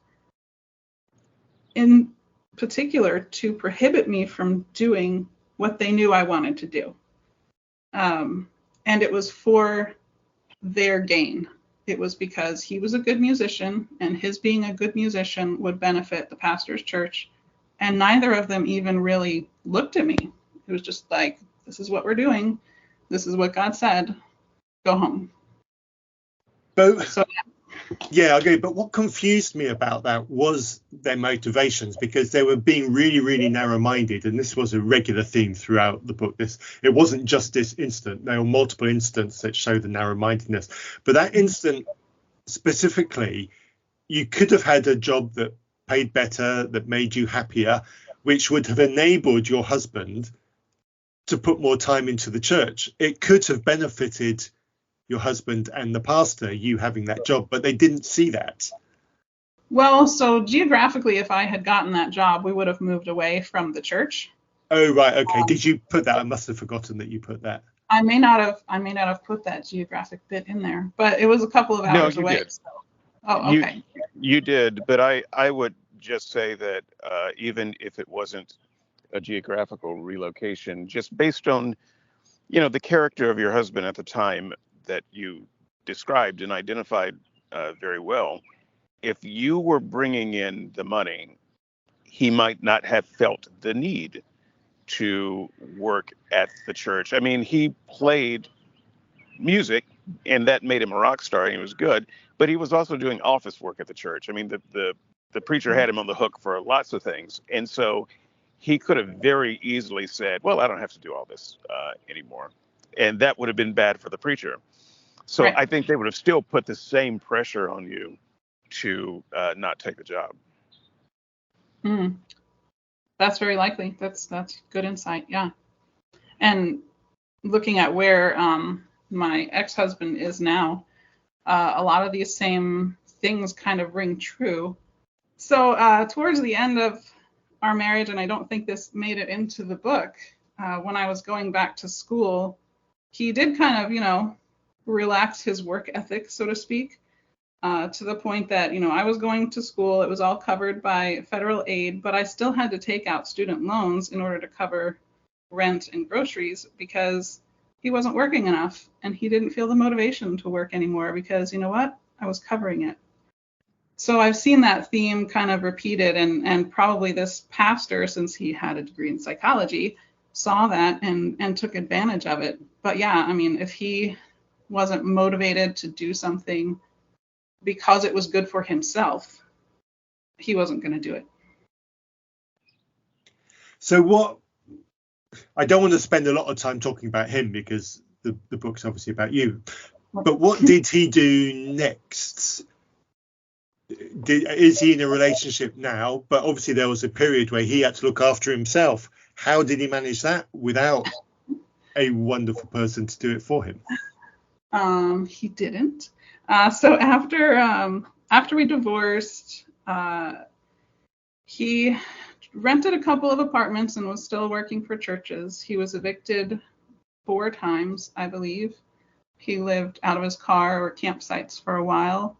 in particular to prohibit me from doing what they knew I wanted to do. And it was for their gain. It was because he was a good musician, and his being a good musician would benefit the pastor's church. And neither of them even really looked at me. It was just like, this is what we're doing. This is what God said. Go home. Yeah, okay. But what confused me about that was their motivations, because they were being really, really narrow-minded, and this was a regular theme throughout the book. It wasn't just this incident. There were multiple incidents that show the narrow-mindedness. But that incident specifically, you could have had a job that paid better, that made you happier, which would have enabled your husband to put more time into the church. It could have benefited your husband and the pastor, you having that job, but they didn't see that. Well, so geographically, if I had gotten that job, we would have moved away from the church. Oh, right. Okay. Did you put that? I must have forgotten that you put that. I may not have put that geographic bit in there, but it was a couple of hours away. Did. So. Oh, okay. You did, but I would just say that even if it wasn't a geographical relocation, just based on, the character of your husband at the time that you described and identified very well, if you were bringing in the money, he might not have felt the need to work at the church. I mean, he played music, and that made him a rock star, and he was good, but he was also doing office work at the church. I mean, the preacher had him on the hook for lots of things, and so he could have very easily said, well, I don't have to do all this anymore, and that would have been bad for the preacher. So right. I think they would have still put the same pressure on you to not take the job. That's very likely. That's good insight. Yeah. And looking at where my ex-husband is now, a lot of these same things kind of ring true. So towards the end of our marriage, and I don't think this made it into the book, when I was going back to school, he did kind of, relax his work ethic, so to speak, to the point that, I was going to school. It was all covered by federal aid, but I still had to take out student loans in order to cover rent and groceries because he wasn't working enough, and he didn't feel the motivation to work anymore because, you know what? I was covering it. So I've seen that theme kind of repeated, and probably this pastor, since he had a degree in psychology, saw that and took advantage of it. But yeah, I mean, if he wasn't motivated to do something because it was good for himself, he wasn't going to do it. So I don't want to spend a lot of time talking about him because the book's obviously about you, but what did he do next? Is he in a relationship now? But obviously there was a period where he had to look after himself. How did he manage that without a wonderful person to do it for him? He didn't. So after we divorced, he rented a couple of apartments and was still working for churches. He was evicted 4 times, I believe. He lived out of his car or campsites for a while.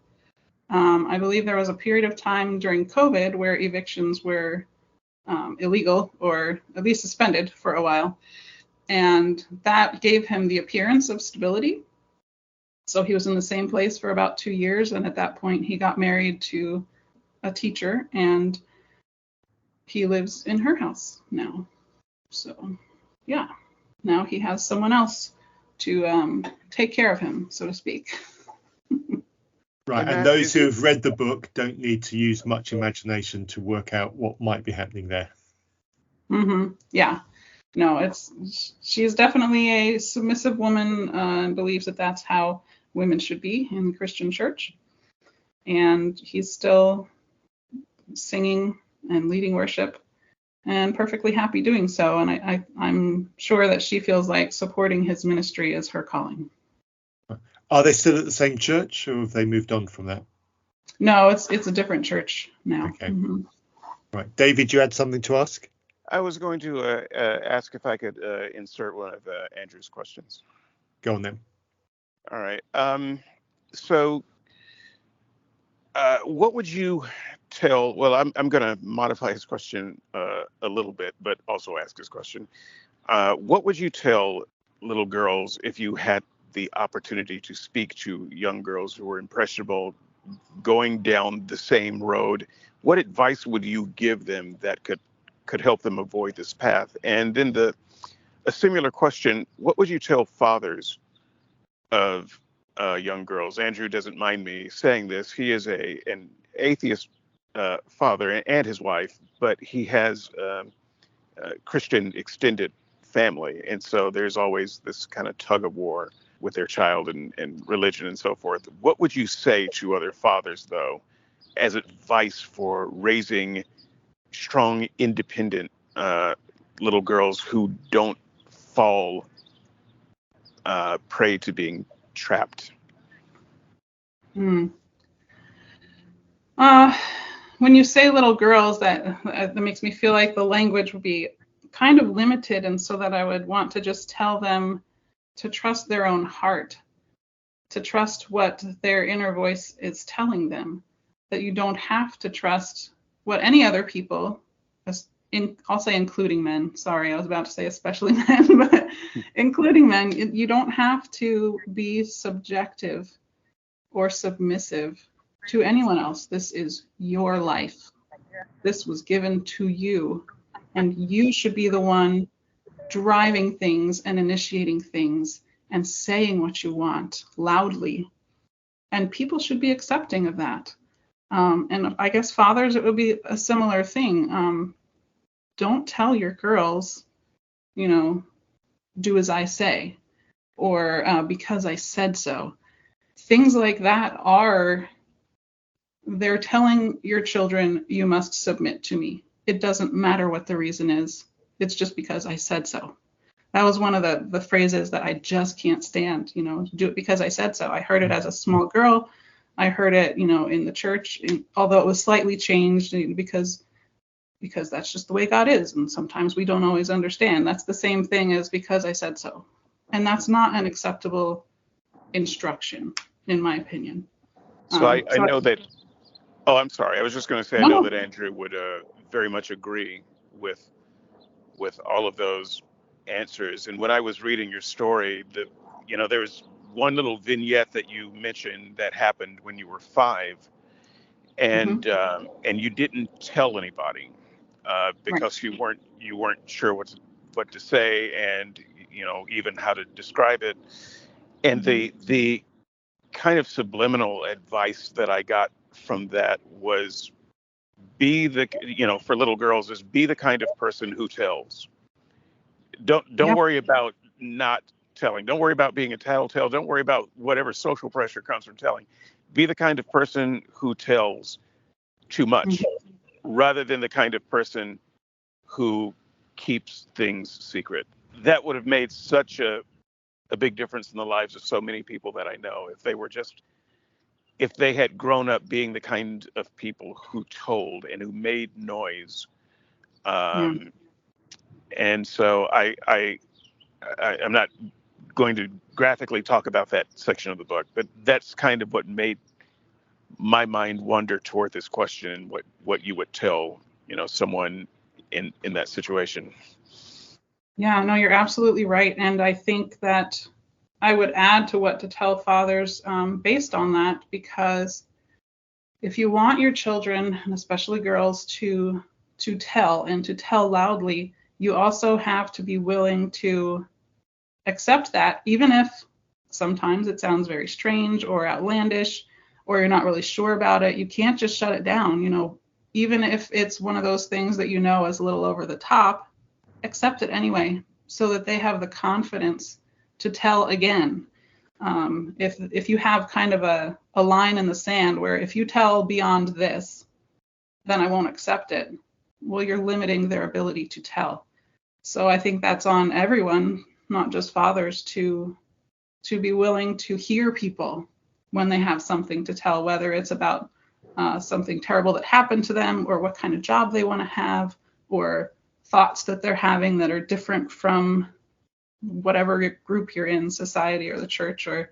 I believe there was a period of time during COVID where evictions were illegal or at least suspended for a while. And that gave him the appearance of stability. So he was in the same place for about 2 years. And at that point, he got married to a teacher, and he lives in her house now. So, yeah, now he has someone else to take care of him, so to speak. Right, and those who have read the book don't need to use much imagination to work out what might be happening there. Yeah. No, she's definitely a submissive woman and believes that that's how women should be in the Christian church. And he's still singing and leading worship and perfectly happy doing so. And I'm sure that she feels like supporting his ministry is her calling. Are they still at the same church, or have they moved on from that? No, it's a different church now. Okay. Right. David, you had something to ask? I was going to ask if I could insert one of Andrew's questions. Go on then. All right. So what would you tell? Well, I'm going to modify his question a little bit, but also ask his question. What would you tell little girls if you had the opportunity to speak to young girls who were impressionable, going down the same road? What advice would you give them that could help them avoid this path? And then a similar question: what would you tell fathers of young girls? Andrew doesn't mind me saying this. He is an atheist father and his wife, but he has a Christian extended family, and so there's always this kind of tug of war with their child and religion and so forth. What would you say to other fathers, though, as advice for raising strong, independent little girls who don't fall prey to being trapped? When you say little girls, that makes me feel like the language would be kind of limited, and so that I would want to just tell them to trust their own heart, to trust what their inner voice is telling them, that you don't have to trust what any other people, I'll say including men, sorry, I was about to say especially men, but including men, you don't have to be subjective or submissive to anyone else. This is your life. This was given to you, and you should be the one driving things and initiating things and saying what you want loudly. And people should be accepting of that. And I guess fathers, it would be a similar thing. Don't tell your girls, do as I say, or because I said so. Things like that they're telling your children, you must submit to me. It doesn't matter what the reason is. It's just because I said so. That was one of the phrases that I just can't stand, do it because I said so. I heard it as a small girl. I heard it, in the church, although it was slightly changed because that's just the way God is. And sometimes we don't always understand. That's the same thing as because I said so. And that's not an acceptable instruction, in my opinion. So I know that. Oh, I'm sorry. I was just going to say, I know that Andrew would very much agree with all of those answers. And when I was reading your story, there was one little vignette that you mentioned that happened when you were 5, and you didn't tell anybody because right. you weren't sure what to say, and even how to describe it. And the kind of subliminal advice that I got from that was for little girls, is be the kind of person who tells. Don't worry about not telling. Don't worry about being a tattletale. Don't worry about whatever social pressure comes from telling. Be the kind of person who tells too much, rather than the kind of person who keeps things secret. That would have made such a big difference in the lives of so many people that I know, if they had grown up being the kind of people who told and who made noise And so I'm not going to graphically talk about that section of the book, but that's kind of what made my mind wander toward this question and what you would tell, someone in that situation. Yeah, no, you're absolutely right. And I think that I would add to what to tell fathers based on that, because if you want your children, and especially girls, to tell and to tell loudly, you also have to be willing to accept that, even if sometimes it sounds very strange or outlandish, or you're not really sure about it. You can't just shut it down. Even if it's one of those things that is a little over the top, accept it anyway, so that they have the confidence to tell again. If you have kind of a line in the sand where if you tell beyond this, then I won't accept it, well, you're limiting their ability to tell. So I think that's on everyone, not just fathers, to be willing to hear people when they have something to tell, whether it's about something terrible that happened to them, or what kind of job they want to have, or thoughts that they're having that are different from whatever group you're in, society or the church or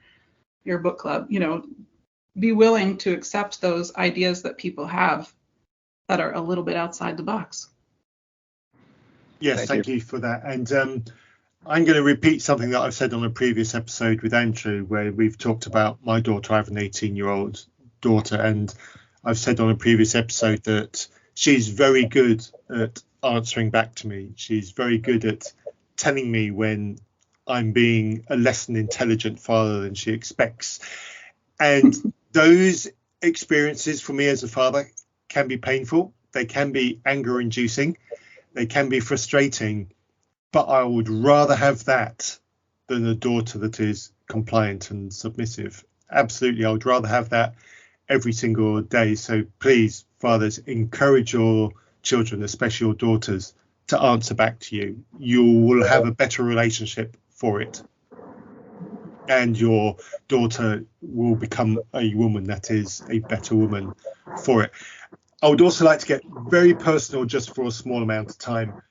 your book club. Be willing to accept those ideas that people have that are a little bit outside the box. Yes, thank you for that. And I'm going to repeat something that I've said on a previous episode with Andrew, where we've talked about my daughter. I have an 18-year-old daughter, and I've said on a previous episode that she's very good at answering back to me. She's very good at telling me when I'm being a less than intelligent father than she expects. And those experiences for me as a father can be painful. They can be anger inducing. They can be frustrating. But I would rather have that than a daughter that is compliant and submissive. Absolutely. I would rather have that every single day. So please, fathers, encourage your children, especially your daughters, to answer back to you. You will have a better relationship for it. And your daughter will become a woman that is a better woman for it. I would also like to get very personal just for a small amount of time.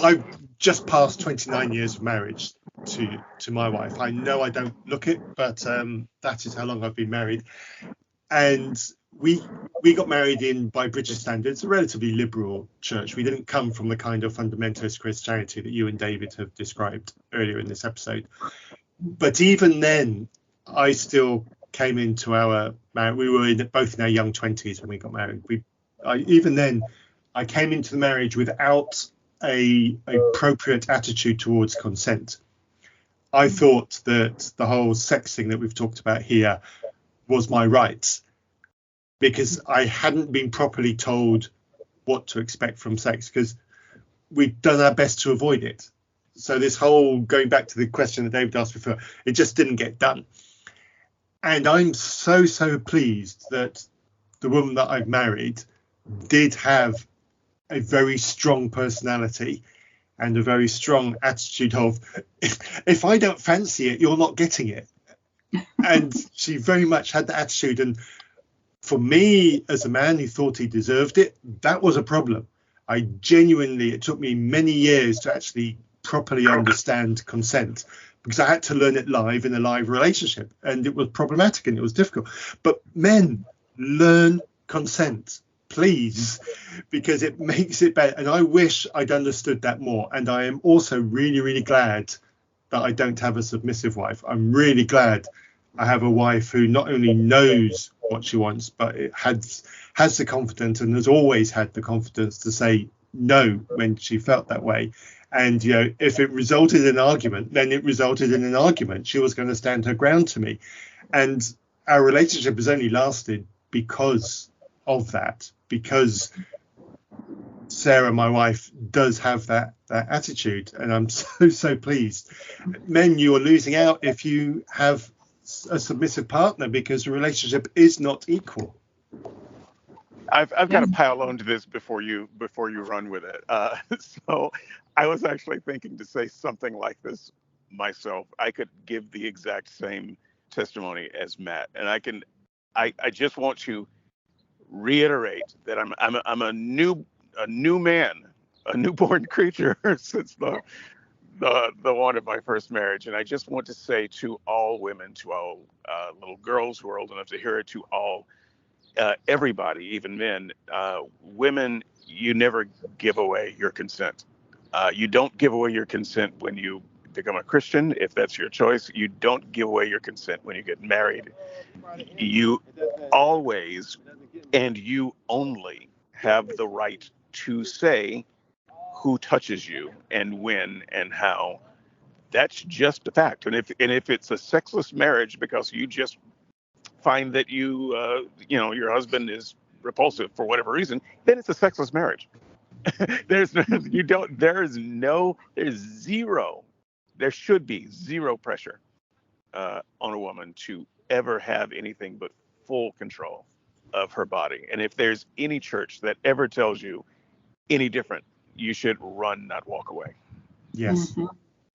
I've just passed 29 years of marriage to my wife. I know I don't look it, but that is how long I've been married. And we got married by British standards, a relatively liberal church. We didn't come from the kind of fundamentalist Christianity that you and David have described earlier in this episode. But even then, I still came into our marriage. We were both in our young 20s when we got married. Even then, I came into the marriage without a appropriate attitude towards consent. I thought that the whole sex thing that we've talked about here was my right, because I hadn't been properly told what to expect from sex, because we'd done our best to avoid it. So this whole, going back to the question that David asked before, it just didn't get done. And I'm so pleased that the woman that I've married did have a very strong personality and a very strong attitude of, if I don't fancy it, you're not getting it. And she very much had that attitude. And for me, as a man who thought he deserved it, that was a problem. It took me many years to actually properly understand consent, because I had to learn it live in a live relationship, and it was problematic and it was difficult. But men, learn consent, please, because it makes it better. And I wish I'd understood that more. And I am also really glad that I don't have a submissive wife. I'm really glad I have a wife who not only knows what she wants, but it has the confidence, and has always had the confidence to say no when she felt that way. And, if it resulted in an argument, then it resulted in an argument. She was going to stand her ground to me. And our relationship has only lasted because of that, because Sarah, my wife, does have that attitude. And I'm so pleased. Men, you are losing out if you have a submissive partner, because the relationship is not equal. I've got to pile on to this before you run with it. So I was actually thinking to say something like this myself. I could give the exact same testimony as Matt, and I just want to reiterate that I'm a new man, a newborn creature since the one of my first marriage. And I just want to say to all women, to all little girls who are old enough to hear it, to all everybody, even men, women, you never give away your consent. You don't give away your consent when you become a Christian, if that's your choice. You don't give away your consent when you get married. You always and you only have the right to say who touches you and when and how. That's just a fact. And if it's a sexless marriage because you just find that your husband is repulsive for whatever reason, then it's a sexless marriage. There should be zero pressure on a woman to ever have anything but full control of her body. And if there's any church that ever tells you any different, you should run, not walk away. Yes.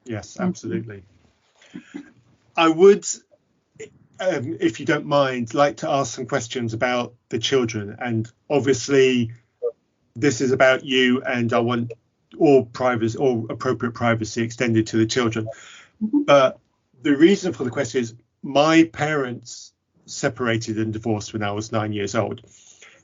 Yes, absolutely. I would, if you don't mind, like to ask some questions about the children. And obviously, this is about you, and I want all appropriate privacy extended to the children. But the reason for the question is my parents separated and divorced when I was 9 years old.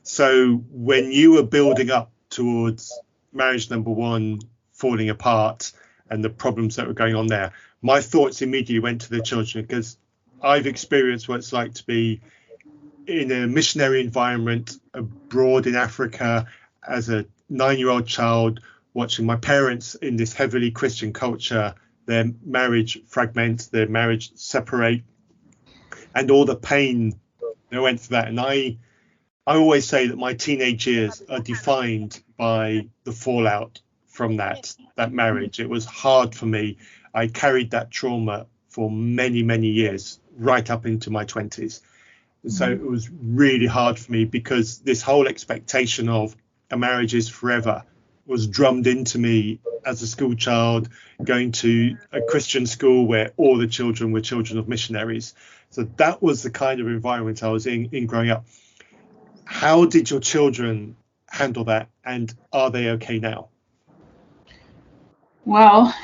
So when you were building up towards marriage number one falling apart and the problems that were going on there, my thoughts immediately went to the children, because I've experienced what it's like to be in a missionary environment abroad in Africa as a 9-year-old child, watching my parents in this heavily Christian culture, their marriage fragment, their marriage separate, and all the pain that went through that. And I always say that my teenage years are defined by the fallout from that marriage. It was hard for me. I carried that trauma for many, many years, right up into my 20s. So it was really hard for me, because this whole expectation of a marriage is forever was drummed into me as a school child, going to a Christian school where all the children were children of missionaries. So that was the kind of environment I was in growing up. How did your children handle that, and are they okay now? Well,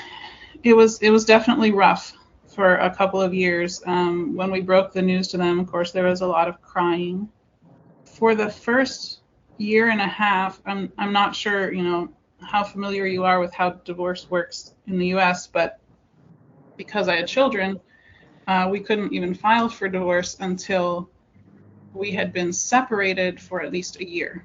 it was definitely rough for a couple of years. When we broke the news to them, of course, there was a lot of crying. For the first year and a half, I'm not sure, how familiar you are with how divorce works in the US, but because I had children, we couldn't even file for divorce until we had been separated for at least a year.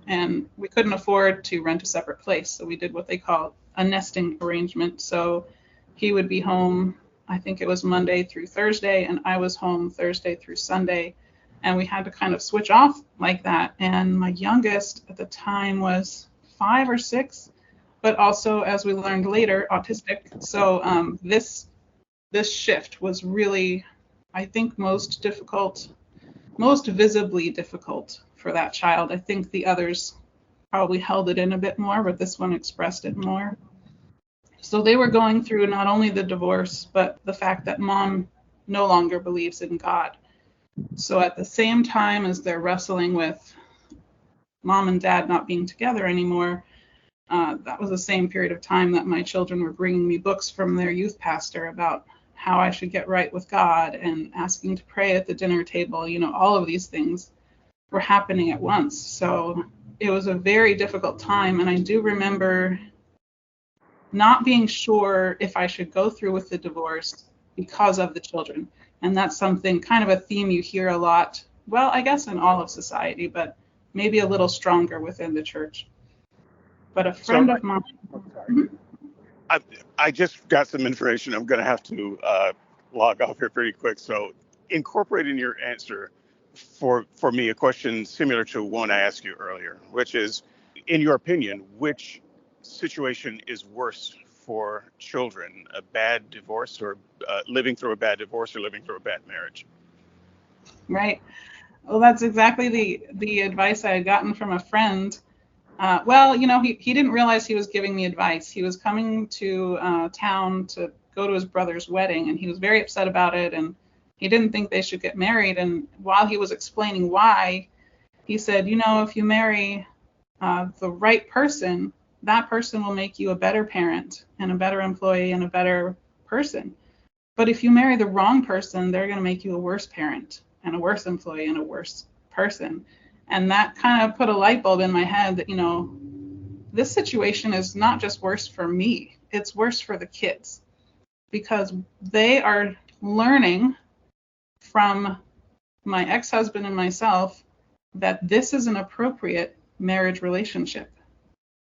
And we couldn't afford to rent a separate place, so we did what they call a nesting arrangement. So he would be home, I think it was Monday through Thursday, and I was home Thursday through Sunday. And we had to kind of switch off like that. And my youngest at the time was 5 or 6, but also, as we learned later, autistic. So this shift was really, I think, most visibly difficult for that child. I think the others probably held it in a bit more, but this one expressed it more. So they were going through not only the divorce, but the fact that mom no longer believes in God. So at the same time as they're wrestling with mom and dad not being together anymore, that was the same period of time that my children were bringing me books from their youth pastor about how I should get right with God and asking to pray at the dinner table. All of these things were happening at once. So it was a very difficult time. And I do remember not being sure if I should go through with the divorce because of the children. And that's something, kind of a theme you hear a lot, well, I guess in all of society, but maybe a little stronger within the church. But a friend of mine... I just got some information. I'm going to have to log off here pretty quick. So incorporating your answer for me, a question similar to one I asked you earlier, which is, in your opinion, which situation is worse for children, a bad divorce, or living through a bad divorce, or living through a bad marriage? Right. Well, that's exactly the advice I had gotten from a friend. He didn't realize he was giving me advice. He was coming to town to go to his brother's wedding, and he was very upset about it, and he didn't think they should get married. And while he was explaining why, He said, if you marry the right person, that person will make you a better parent and a better employee and a better person. But if you marry the wrong person, they're going to make you a worse parent and a worse employee and a worse person. And that kind of put a light bulb in my head that, this situation is not just worse for me, it's worse for the kids, because they are learning from my ex-husband and myself that this is an appropriate marriage relationship.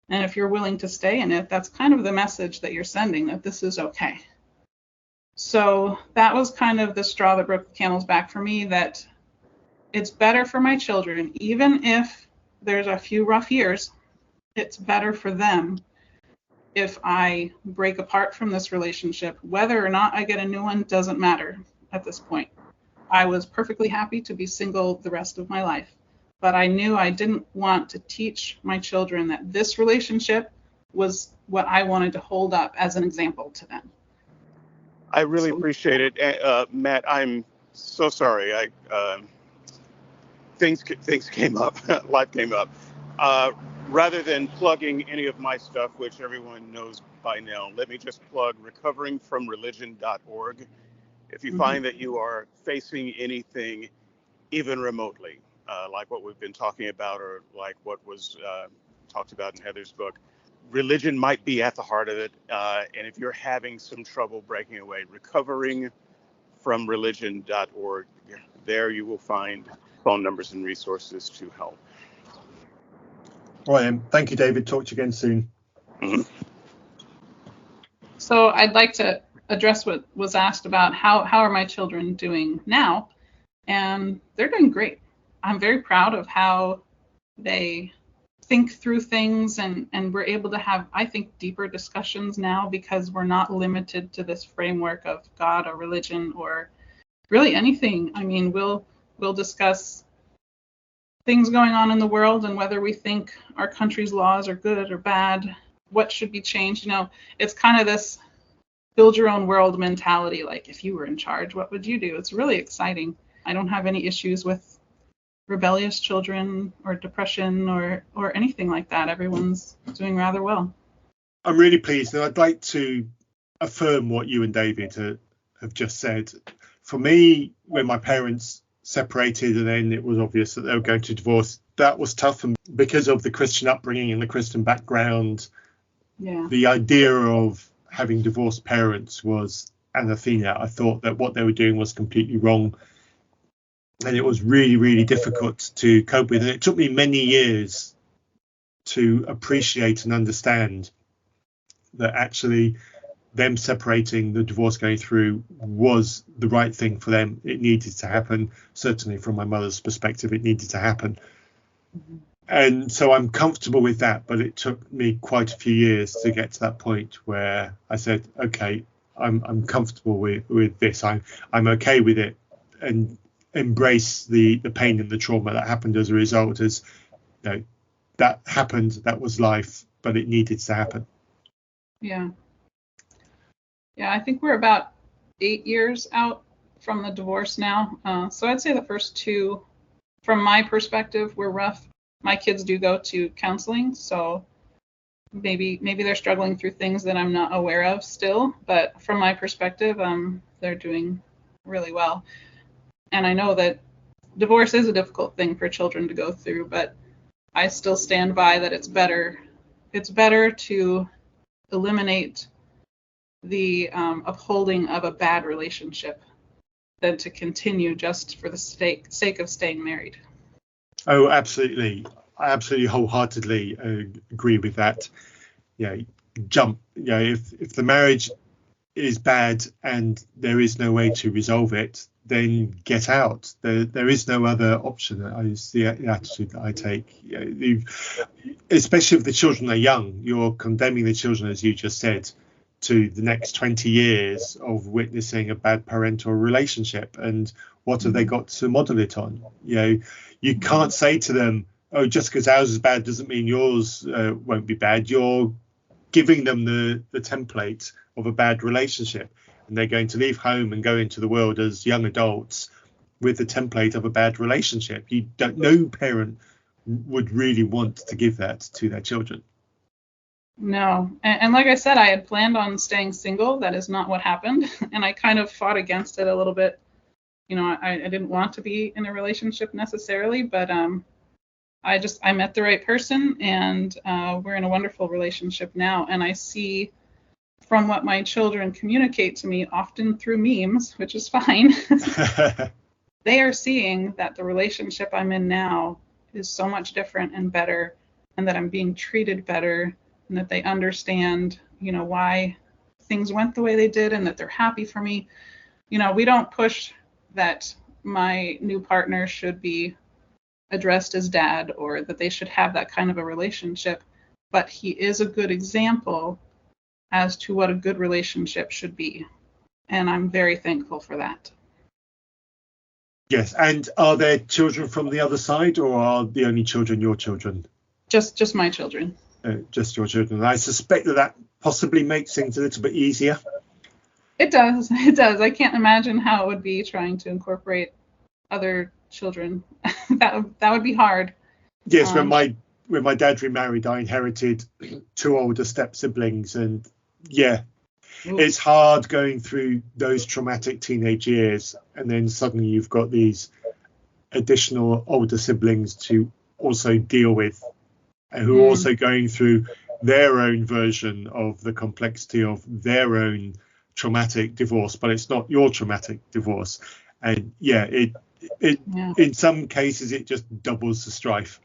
And if you're willing to stay in it, that's kind of the message that you're sending, that this is okay. So that was kind of the straw that broke the camel's back for me, that it's better for my children, even if there's a few rough years, it's better for them if I break apart from this relationship. Whether or not I get a new one doesn't matter at this point. I was perfectly happy to be single the rest of my life, but I knew I didn't want to teach my children that this relationship was what I wanted to hold up as an example to them. I really appreciate it, Matt. I'm so sorry. Things came up, life came up. Rather than plugging any of my stuff, which everyone knows by now, let me just plug recoveringfromreligion.org. If you find that you are facing anything, even remotely, like what we've been talking about, or like what was talked about in Heather's book, religion might be at the heart of it. And if you're having some trouble breaking away, recoveringfromreligion.org, there you will find phone numbers and resources to help. All right, thank you, David. Talk to you again soon. Mm-hmm. So I'd like to address what was asked about how are my children doing now, and they're doing great. I'm very proud of how they think through things, and we're able to have, I think, deeper discussions now, because we're not limited to this framework of God or religion or really anything. I mean, we'll discuss things going on in the world and whether we think our country's laws are good or bad, what should be changed. It's kind of this build your own world mentality. Like, if you were in charge, what would you do? It's really exciting. I don't have any issues with rebellious children or depression or anything like that. Everyone's doing rather well. I'm really pleased, and I'd like to affirm what you and David have just said. For me, when my parents separated and then it was obvious that they were going to divorce, that was tough, and because of the Christian upbringing and the Christian background, the idea of having divorced parents was anathema. I thought that what they were doing was completely wrong, and it was really, really difficult to cope with. And it took me many years to appreciate and understand that actually them separating, the divorce going through, was the right thing for them. It needed to happen. Certainly from my mother's perspective, it needed to happen. And so I'm comfortable with that, but it took me quite a few years to get to that point where I said, okay, I'm comfortable with this. I'm okay with it, and embrace the pain and the trauma that happened as a result. As that happened, that was life, but it needed to happen. Yeah, I think we're about 8 years out from the divorce now. So I'd say the first 2, from my perspective, were rough. My kids do go to counseling, so maybe they're struggling through things that I'm not aware of still. But from my perspective, they're doing really well. And I know that divorce is a difficult thing for children to go through, but I still stand by that it's better to eliminate the upholding of a bad relationship than to continue just for the sake of staying married. Oh, absolutely. I absolutely wholeheartedly agree with that. Jump. If the marriage is bad and there is no way to resolve it, then get out. There is no other option. It's the attitude that I take. Especially if the children are young, you're condemning the children, as you just said, to the next 20 years of witnessing a bad parental relationship. And what have they got to model it on? You can't say to them, oh, just because ours is bad doesn't mean yours won't be bad. You're giving them the template of a bad relationship, and they're going to leave home and go into the world as young adults with the template of a bad relationship. No parent would really want to give that to their children. No. And like I said, I had planned on staying single. That is not what happened. And I kind of fought against it a little bit. I didn't want to be in a relationship necessarily, but I met the right person, and we're in a wonderful relationship now. And I see from what my children communicate to me, often through memes, which is fine, they are seeing that the relationship I'm in now is so much different and better, and that I'm being treated better, and that they understand, why things went the way they did, and that they're happy for me. We don't push that my new partner should be addressed as dad, or that they should have that kind of a relationship, but he is a good example as to what a good relationship should be. And I'm very thankful for that. Yes. And are there children from the other side, or are the only children your children? Just my children. Just your children. I suspect that possibly makes things a little bit easier. It does. It does. I can't imagine how it would be trying to incorporate other children. that would be hard. Yes. When my dad remarried, I inherited 2 older step siblings, and yeah, Ooh. It's hard going through those traumatic teenage years, and then suddenly you've got these additional older siblings to also deal with, and who are also going through their own version of the complexity of their own traumatic divorce, but it's not your traumatic divorce. And yeah, it in some cases it just doubles the strife.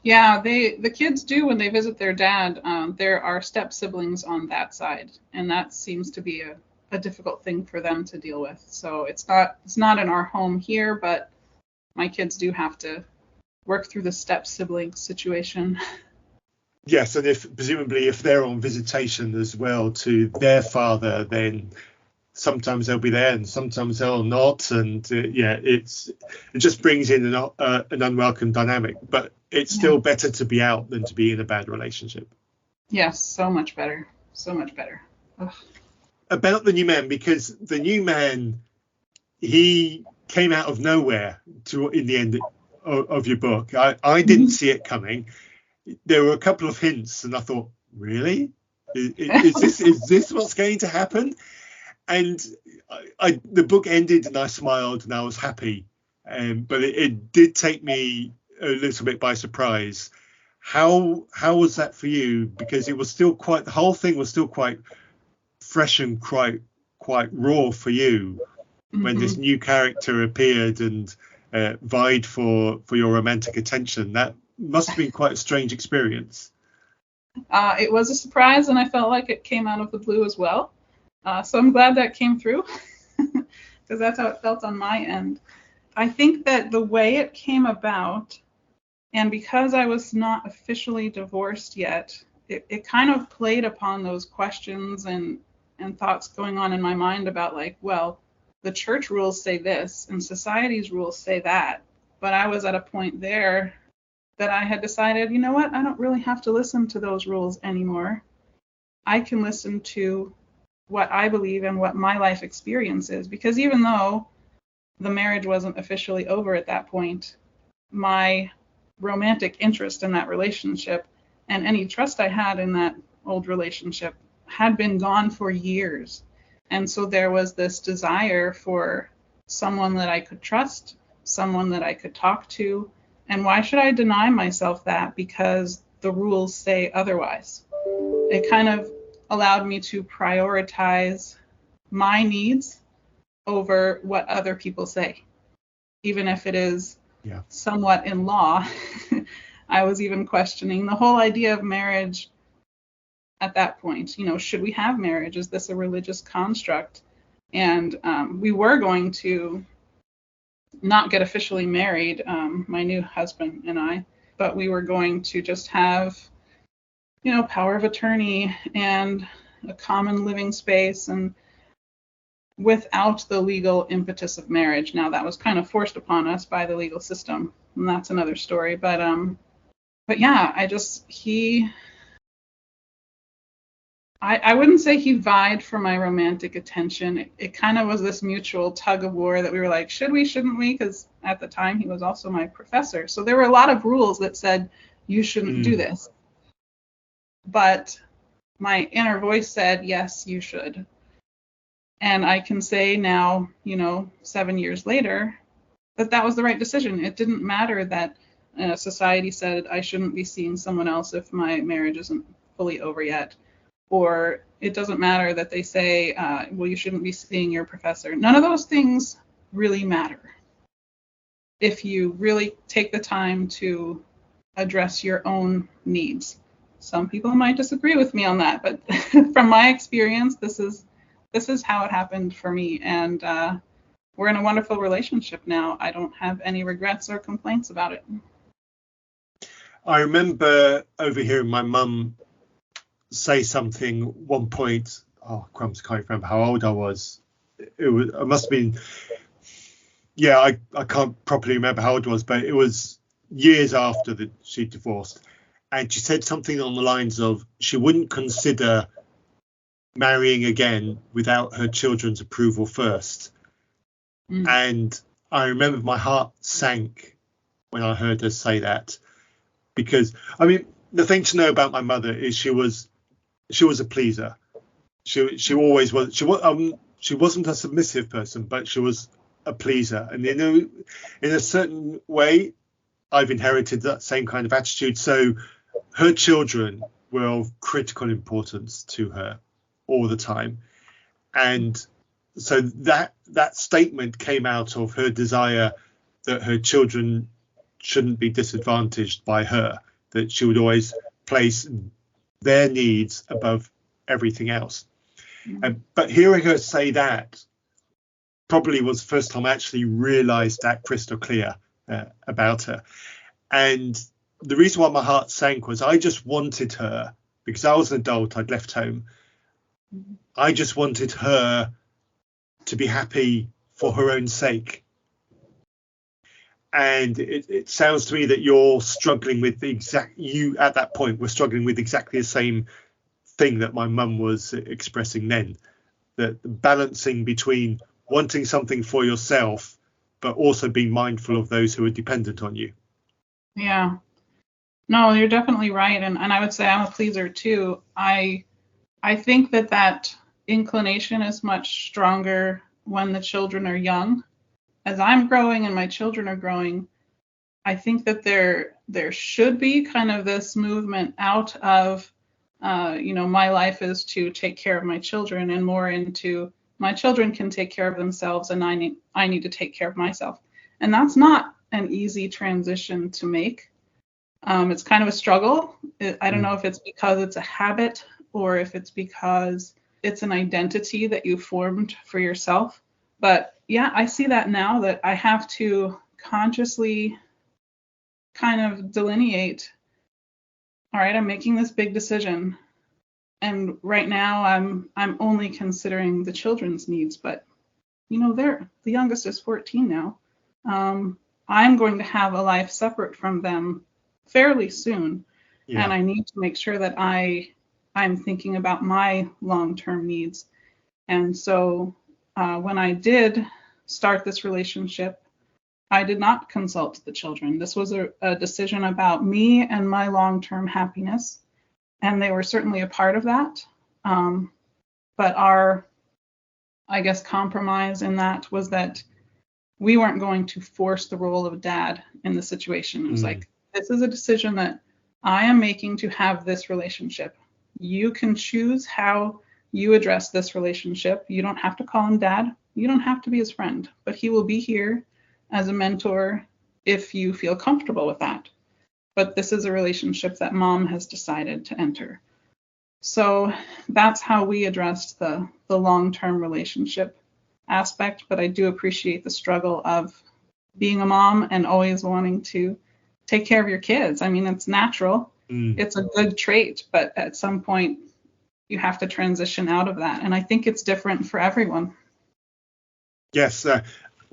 Yeah, the kids do when they visit their dad. There are step siblings on that side, and that seems to be a difficult thing for them to deal with. So it's not in our home here, but my kids do have to work through the step sibling situation. Yes, and presumably if they're on visitation as well to their father, then sometimes they'll be there and sometimes they'll not, and it just brings in an unwelcome dynamic. But it's still better to be out than to be in a bad relationship. Yes, so much better. So much better. Ugh. About the new man, because the new man, he came out of nowhere in the end of your book. I didn't see it coming. There were a couple of hints, and I thought, really? Is this what's going to happen? And the book ended, and I smiled, and I was happy. But it did take me a little bit by surprise. How was that for you? Because it was still the whole thing was still quite fresh and quite raw for you when this new character appeared and vied for your romantic attention. That must have been quite a strange experience. It was a surprise, and I felt like it came out of the blue as well. So I'm glad that came through, because that's how it felt on my end. I think that the way it came about, and because I was not officially divorced yet, it kind of played upon those questions and thoughts going on in my mind about, like, well, the church rules say this and society's rules say that. But I was at a point there that I had decided, you know what, I don't really have to listen to those rules anymore. I can listen to what I believe and what my life experience is, because even though the marriage wasn't officially over at that point, my romantic interest in that relationship and any trust I had in that old relationship had been gone for years. And so there was this desire for someone that I could trust, someone that I could talk to. And why should I deny myself that because the rules say otherwise? It kind of allowed me to prioritize my needs over what other people say, even if it is somewhat in law. I was even questioning the whole idea of marriage at that point. Should we have marriage? Is this a religious construct? And we were going to not get officially married, my new husband and I, but we were going to just have, power of attorney and a common living space, and without the legal impetus of marriage. Now, that was kind of forced upon us by the legal system, and that's another story. But yeah, I wouldn't say he vied for my romantic attention. It kind of was this mutual tug of war that we were like, should we, shouldn't we? Because at the time, he was also my professor. So there were a lot of rules that said you shouldn't do this. But my inner voice said, yes, you should. And I can say now, 7 years later, that was the right decision. It didn't matter that society said I shouldn't be seeing someone else if my marriage isn't fully over yet. Or it doesn't matter that they say, well, you shouldn't be seeing your professor. None of those things really matter if you really take the time to address your own needs. Some people might disagree with me on that, but from my experience, this is how it happened for me. And we're in a wonderful relationship now. I don't have any regrets or complaints about it. I remember overhearing my mum say something at one point. Oh, crumbs, I can't remember how old I was. I must have been, I can't properly remember how old I was, but it was years after that she divorced. And she said something on the lines of she wouldn't consider marrying again without her children's approval first. And I remember my heart sank when I heard her say that, because the thing to know about my mother is she was a pleaser. She always was. She wasn't a submissive person, but she was a pleaser. And in a certain way, I've inherited that same kind of attitude. So her children were of critical importance to her all the time. And so that statement came out of her desire that her children shouldn't be disadvantaged by her, that she would always place their needs above everything else. But hearing her say that probably was the first time I actually realized that crystal clear about her. And the reason why my heart sank was I just wanted her, because I was an adult, I'd left home. I just wanted her to be happy for her own sake. And it sounds to me that you're struggling with you at that point were struggling with exactly the same thing that my mum was expressing then, that balancing between wanting something for yourself, but also being mindful of those who are dependent on you. Yeah. No, you're definitely right. And I would say I'm a pleaser too. I think that inclination is much stronger when the children are young. As I'm growing and my children are growing, I think that there should be kind of this movement out of, my life is to take care of my children, and more into my children can take care of themselves and I need to take care of myself. And that's not an easy transition to make. It's kind of a struggle. I don't know if it's because it's a habit or if it's because it's an identity that you formed for yourself. But yeah, I see that now, that I have to consciously kind of delineate, all right, I'm making this big decision. And right now I'm only considering the children's needs, but the youngest is 14 now. I'm going to have a life separate from them fairly soon. Yeah. And I need to make sure that I'm thinking about my long-term needs. And so when I did start this relationship, I did not consult the children. This was a decision about me and my long-term happiness, and they were certainly a part of that. But our, I guess, compromise in that was that we weren't going to force the role of dad in the situation. It was like, this is a decision that I am making to have this relationship. You can choose how you address this relationship. You don't have to call him dad. You don't have to be his friend, but he will be here as a mentor if you feel comfortable with that. But this is a relationship that mom has decided to enter. So that's how we addressed the long-term relationship aspect. But I do appreciate the struggle of being a mom and always wanting to take care of your kids. I mean, it's natural. It's a good trait, but at some point you have to transition out of that. And I think it's different for everyone. Yes,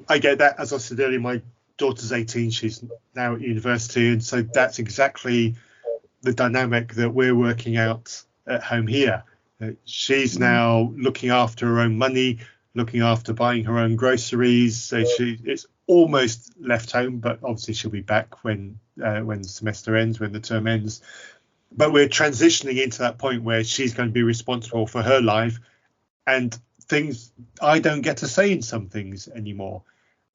I get that. As I said earlier, my daughter's 18. She's now at university. And so that's exactly the dynamic that we're working out at home here. She's now looking after her own money, looking after buying her own groceries. So it's almost left home, but obviously she'll be back when the semester ends, when the term ends. But we're transitioning into that point where she's going to be responsible for her life, and things I don't get to say in some things anymore.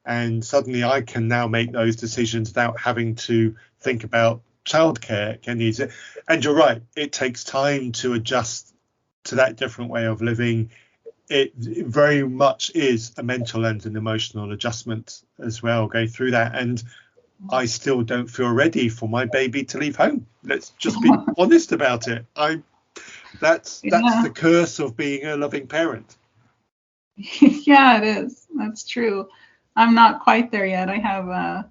And suddenly I can now make those decisions without having to think about childcare. And you're right, it takes time to adjust to that different way of living. It very much is a mental and an emotional adjustment as well, going through that. And I still don't feel ready for my baby to leave home. Let's just be honest about it. That's the curse of being a loving parent. Yeah, it is. That's true. I'm not quite there yet. I have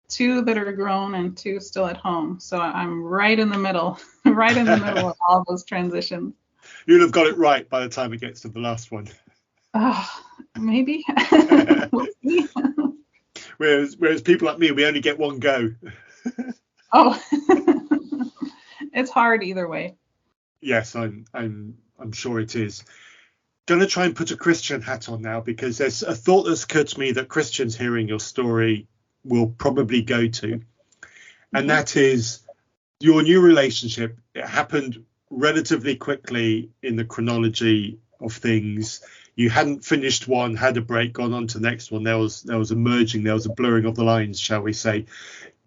2 that are grown and 2 still at home. So I'm right in the middle, right in the middle of all those transitions. You'll have got it right by the time it gets to the last one. Maybe. We'll see. Whereas people like me, we only get one go. Oh, it's hard either way. Yes, I'm sure it is. Going to try and put a Christian hat on now, because there's a thought that's occurred to me that Christians hearing your story will probably go to, and that is your new relationship. It happened relatively quickly in the chronology of things. You hadn't finished one, had a break, gone on to the next one. There was a merging, there was a blurring of the lines, shall we say.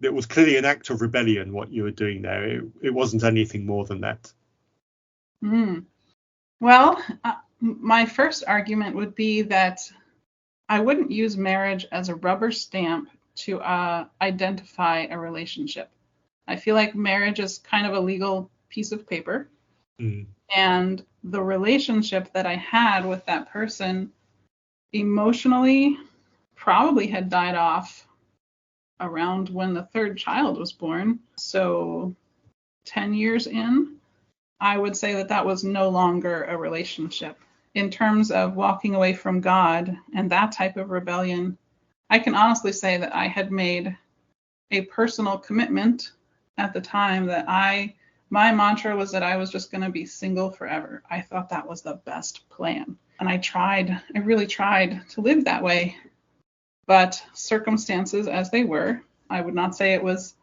It was clearly an act of rebellion, what you were doing there. It wasn't anything more than that. Well, my first argument would be that I wouldn't use marriage as a rubber stamp to identify a relationship. I feel like marriage is kind of a legal piece of paper. And the relationship that I had with that person emotionally probably had died off around when the 3rd child was born. So 10 years in, I would say that was no longer a relationship. In terms of walking away from God and that type of rebellion, I can honestly say that I had made a personal commitment at the time that my mantra was that I was just going to be single forever. I thought that was the best plan. And I really tried to live that way. But circumstances as they were, I would not say it was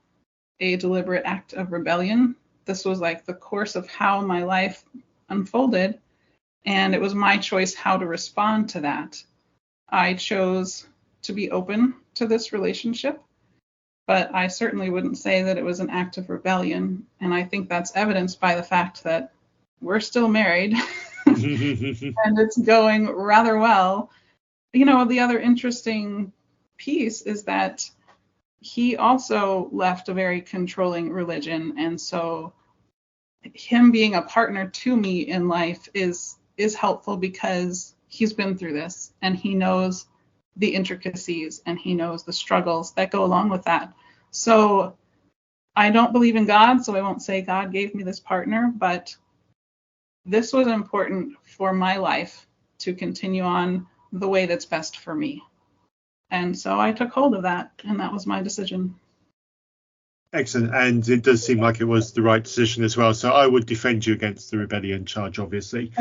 a deliberate act of rebellion. This was like the course of how my life unfolded. And it was my choice how to respond to that. I chose to be open to this relationship, but I certainly wouldn't say that it was an act of rebellion. And I think that's evidenced by the fact that we're still married and it's going rather well. You know, the other interesting piece is that he also left a very controlling religion. And so him being a partner to me in life is helpful because he's been through this and he knows the intricacies and he knows the struggles that go along with that. So I don't believe in God, so I won't say God gave me this partner, but this was important for my life to continue on the way that's best for me. And so I took hold of that, and that was my decision. Excellent. And it does seem like it was the right decision as well. So I would defend you against the rebellion charge, obviously.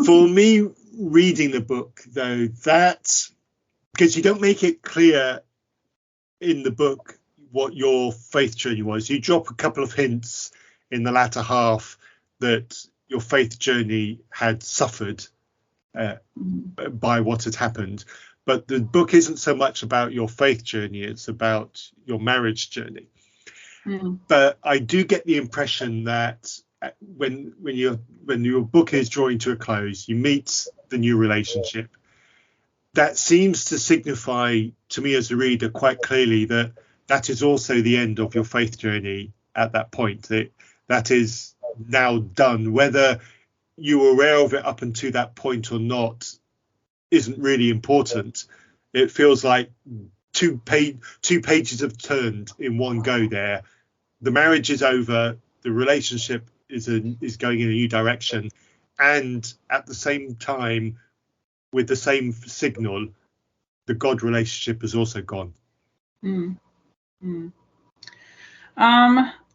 For me, reading the book, though, because you don't make it clear in the book what your faith journey was. You drop a couple of hints in the latter half that your faith journey had suffered by what had happened. But the book isn't so much about your faith journey, it's about your marriage journey. But I do get the impression that when your book is drawing to a close, you meet the new relationship. That seems to signify to me as a reader quite clearly that is also the end of your faith journey at that point. That is now done. Whether you were aware of it up until that point or not isn't really important. It feels like two pages have turned in one go there. The marriage is over. The relationship is going in a new direction. And at the same time, with the same signal, the God relationship has also gone.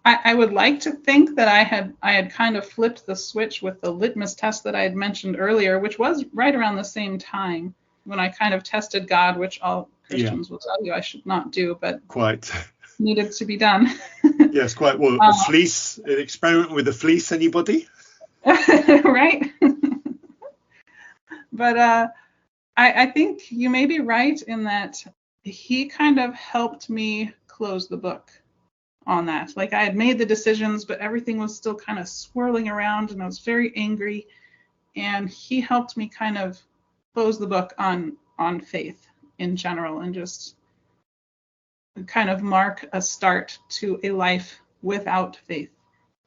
I would like to think that I had kind of flipped the switch with the litmus test that I had mentioned earlier, which was right around the same time when I kind of tested God, which I'll Christians will tell you I should not do, but quite needed to be done. yes, quite well. A fleece, an experiment with a fleece, anybody? Right. But I think you may be right in that he kind of helped me close the book on that. Like, I had made the decisions, but everything was still kind of swirling around, and I was very angry. And he helped me kind of close the book on faith in general, and just kind of mark a start to a life without faith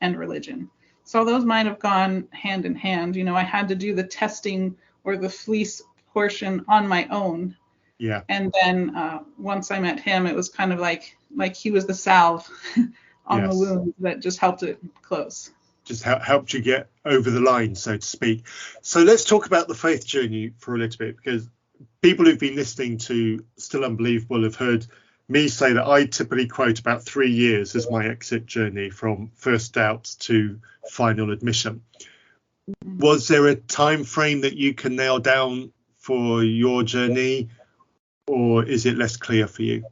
and religion. So those might have gone hand in hand. You know, I had to do the testing or the fleece portion on my own. Yeah. And then once I met him, it was kind of like he was the salve on the wound that just helped it close. Just helped you get over the line, so to speak. So let's talk about the faith journey for a little bit, because people who've been listening to Still Unbelievable have heard me say that I typically quote about 3 years as my exit journey from first doubt to final admission. Was there a time frame that you can nail down for your journey, or is it less clear for you?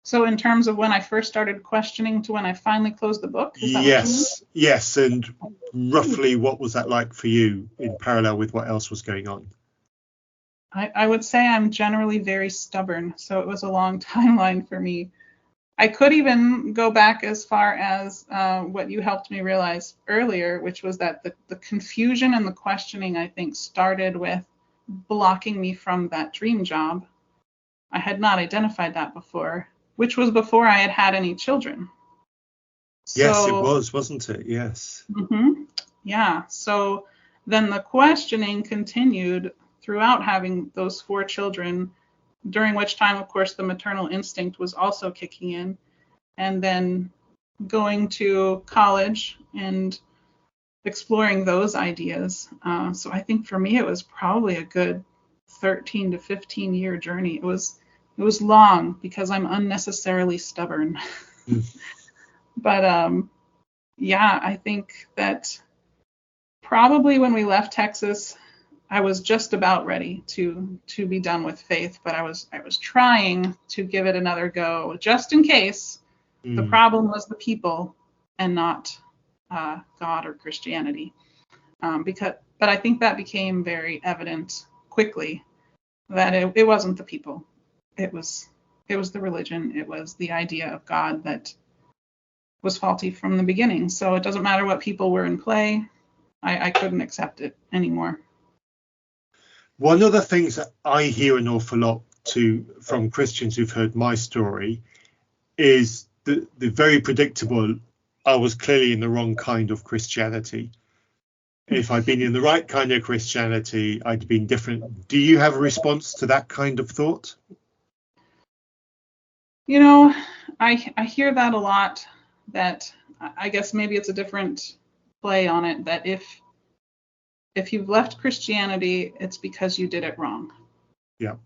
So in terms of when I first started questioning to when I finally closed the book? Yes. And roughly what was that like for you in parallel with what else was going on? I would say I'm generally very stubborn, so it was a long timeline for me. I could even go back as far as what you helped me realize earlier, which was that the confusion and the questioning, I think, started with blocking me from that dream job. I had not identified that before, which was before I had any children. Yes, it was, wasn't it? Yes. Mm-hmm. Yeah. So then the questioning continued throughout having those 4 children, during which time, of course, the maternal instinct was also kicking in, and then going to college and exploring those ideas. So I think for me, it was probably a good 13 to 15 year journey. It was long because I'm unnecessarily stubborn. But yeah, I think that probably when we left Texas, I was just about ready to be done with faith, but I was trying to give it another go just in case. The problem was the people and not God or Christianity. But I think that became very evident quickly that it wasn't the people. It was the religion. It was the idea of God that was faulty from the beginning. So it doesn't matter what people were in play. I couldn't accept it anymore. One of the things that I hear an awful lot from Christians who've heard my story is the very predictable, I was clearly in the wrong kind of Christianity. If I'd been in the right kind of Christianity, I'd been different. Do you have a response to that kind of thought? You know, I hear that a lot, that I guess maybe it's a different play on it, that if you've left Christianity, it's because you did it wrong. Yeah.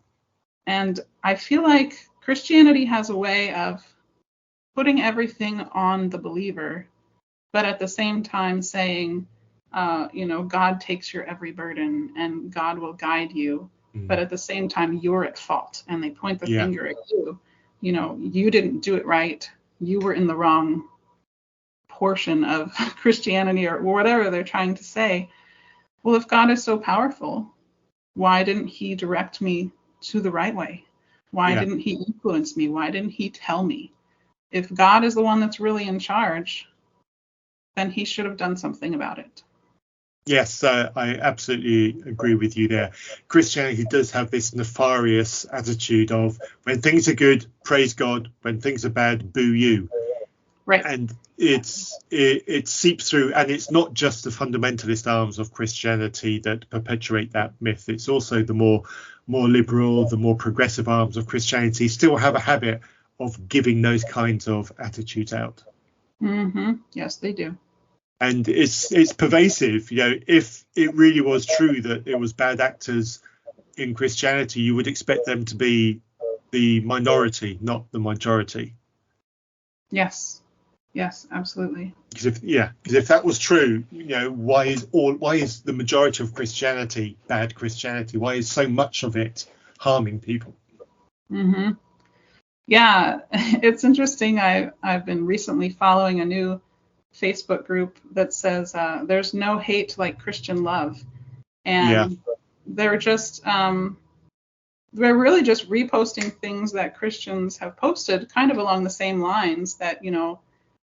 And I feel like Christianity has a way of putting everything on the believer, but at the same time saying, God takes your every burden and God will guide you. But at the same time, you're at fault, and they point the finger at you. You know, you didn't do it right. You were in the wrong portion of Christianity, or whatever they're trying to say. Well, if God is so powerful, why didn't he direct me to the right way? Why didn't he influence me? Why didn't he tell me? If God is the one that's really in charge, then he should have done something about it. Yes, I absolutely agree with you there. Christianity does have this nefarious attitude of, when things are good, praise God. When things are bad, boo you. Right. And it seeps through, and it's not just the fundamentalist arms of Christianity that perpetuate that myth. It's also the more liberal, the more progressive arms of Christianity still have a habit of giving those kinds of attitudes out. Mm-hmm. Yes, they do. And it's pervasive. You know, if it really was true that it was bad actors in Christianity, you would expect them to be the minority, not the majority. Yes, absolutely. Because if that was true, you know, why is the majority of Christianity bad Christianity? Why is so much of it harming people? Mm-hmm. Yeah, it's interesting. I've been recently following a new Facebook group that says there's no hate like Christian love, Yeah. and they're just they're really just reposting things that Christians have posted, kind of along the same lines that,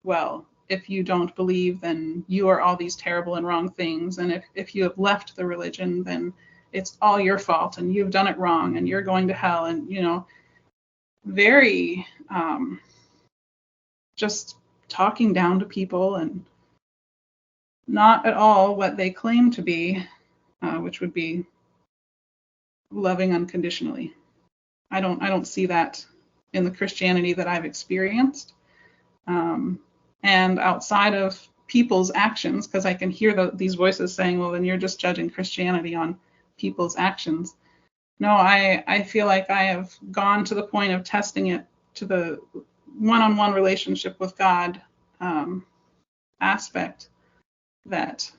well, if you don't believe, then you are all these terrible and wrong things, and if you have left the religion, then it's all your fault, and you've done it wrong, and you're going to hell, and very just talking down to people and not at all what they claim to be, which would be loving unconditionally. I don't see that in the Christianity that I've experienced, and outside of people's actions, because I can hear these voices saying, well, then you're just judging Christianity on people's actions. No, I feel like I have gone to the point of testing it to the one-on-one relationship with God aspect that,